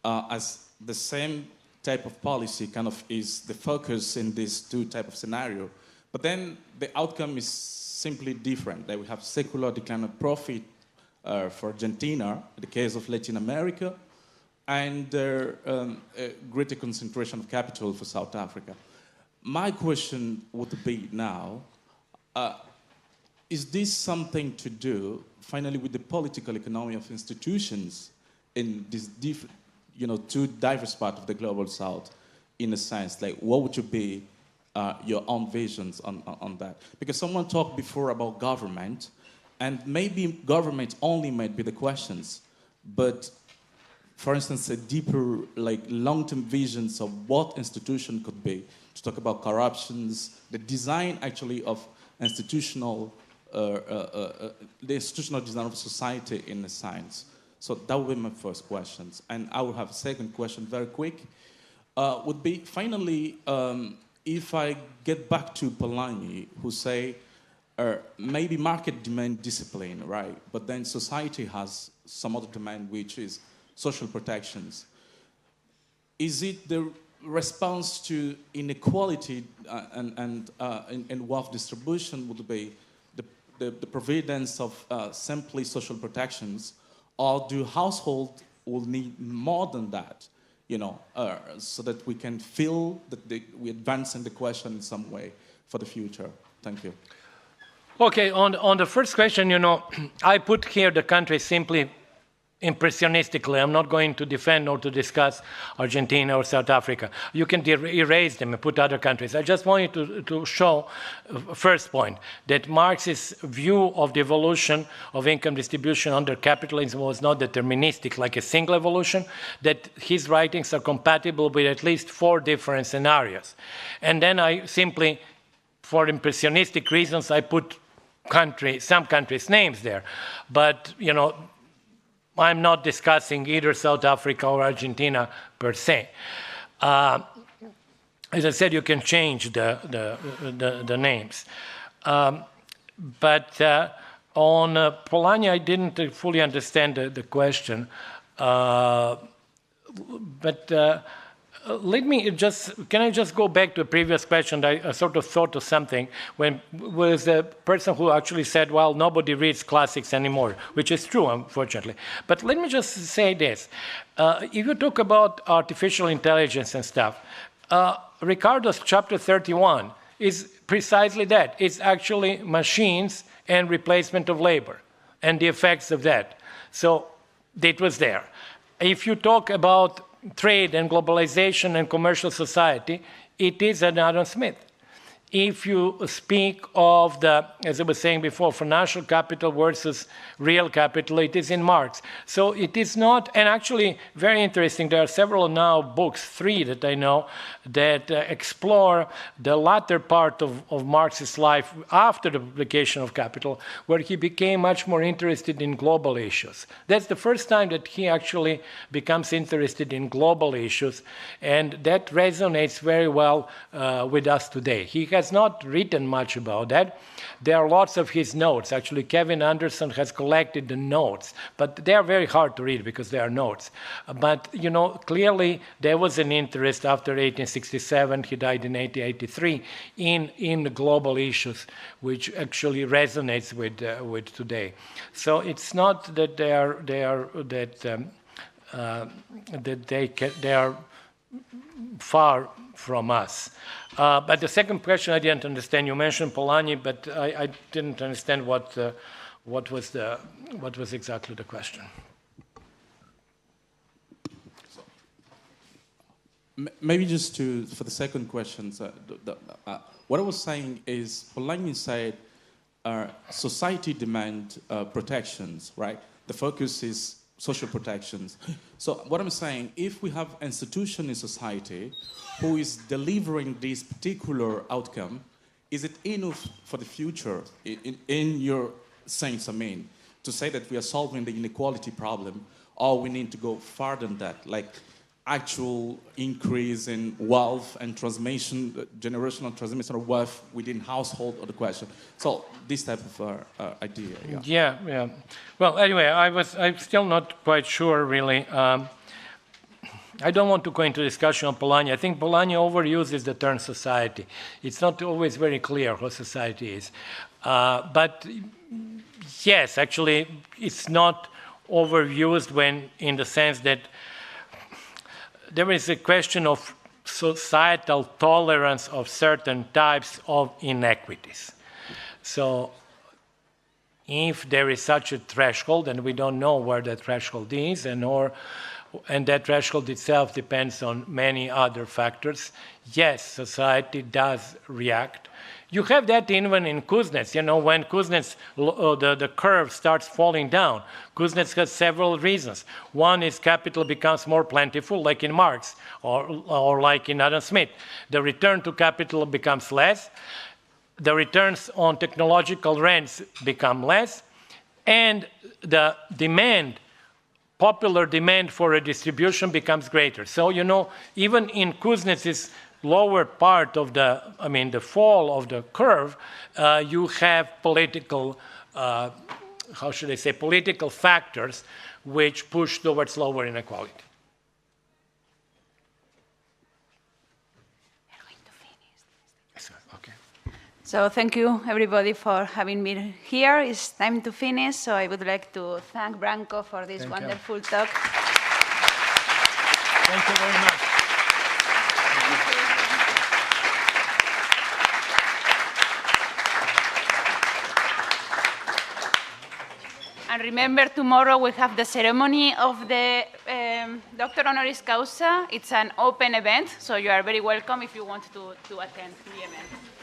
as the same type of policy kind of is the focus in these 2 type of scenario, but then the outcome is simply different. That we have secular decline of profit for Argentina, in the case of Latin America, and greater concentration of capital for South Africa. My question would be now, is this something to do, finally, with the political economy of institutions in this 2 diverse parts of the global South, in a sense? Like, what would you be your own visions on that? Because someone talked before about government, and maybe government only might be the questions, but, for instance, a deeper, like, long-term visions of what institution could be, to talk about corruptions, the design, actually, of the institutional design of society in the science. So that would be my first questions. And I will have a second question, very quick, would be, finally, if I get back to Polanyi, who say, maybe market demand discipline, right? But then society has some other demand, which is social protections. Is it the response to inequality and wealth distribution would be the providence of simply social protections, or do households will need more than that, so that we can feel that we advance in the question in some way for the future? Thank you. Okay, on the first question, I put here the country simply impressionistically. I'm not going to defend or to discuss Argentina or South Africa. You can erase them and put other countries. I just wanted to show, first point, that Marx's view of the evolution of income distribution under capitalism was not deterministic, like a single evolution, that his writings are compatible with at least 4 different scenarios. And then I simply, for impressionistic reasons, I put some countries' names there. But, I'm not discussing either South Africa or Argentina per se. As I said, you can change the names. But on Polanyi, I didn't fully understand the question. Can I just go back to a previous question? I sort of thought of something when was the person who actually said, well, nobody reads classics anymore, which is true, unfortunately. But let me just say this. If you talk about artificial intelligence and stuff, Ricardo's chapter 31 is precisely that. It's actually machines and replacement of labor and the effects of that. So it was there. If you talk about trade and globalization and commercial society, it is an Adam Smith. If you speak of the, as I was saying before, financial capital versus real capital, it is in Marx. So it is not, and actually very interesting, there are several now books, 3 that I know, that explore the latter part of Marx's life after the publication of Capital, where he became much more interested in global issues. That's the first time that he actually becomes interested in global issues, and that resonates very well with us today. He has not written much about that. There are lots of his notes. Actually, Kevin Anderson has collected the notes, but they are very hard to read because they are notes. But, clearly there was an interest after 1867, he died in 1883, in the global issues, which actually resonates with today. So it's not that they are far from us. But the second question I didn't understand. You mentioned Polanyi, but I didn't understand what was exactly the question. Maybe just for the second question, what I was saying is Polanyi said society demand protections, right? The focus is social protections. So what I'm saying, if we have an institution in society who is delivering this particular outcome, is it enough for the future, in your sense, to say that we are solving the inequality problem, or we need to go farther than that, like actual increase in wealth and transmission, generational transmission of wealth within household, or the question. So this type of idea. Yeah. Well, anyway, I'm still not quite sure, really. I don't want to go into discussion on Polanyi. I think Polanyi overuses the term society. It's not always very clear what society is. But yes, actually, it's not overused in the sense that there is a question of societal tolerance of certain types of inequities. So if there is such a threshold, and we don't know where that threshold is, and that threshold itself depends on many other factors, yes, society does react. You have that even in Kuznets. When Kuznets, the curve starts falling down, Kuznets has several reasons. One is capital becomes more plentiful, like in Marx, or like in Adam Smith. The return to capital becomes less. The returns on technological rents become less. And the popular demand for redistribution becomes greater. So, even in Kuznets' lower part of the fall of the curve, you have political, political factors which push towards lower inequality. So thank you, everybody, for having me here. It's time to finish, so I would like to thank Branko for this wonderful talk. Thank you very much. And remember, tomorrow we have the ceremony of the Dr. Honoris Causa. It's an open event, so you are very welcome if you want to attend the event.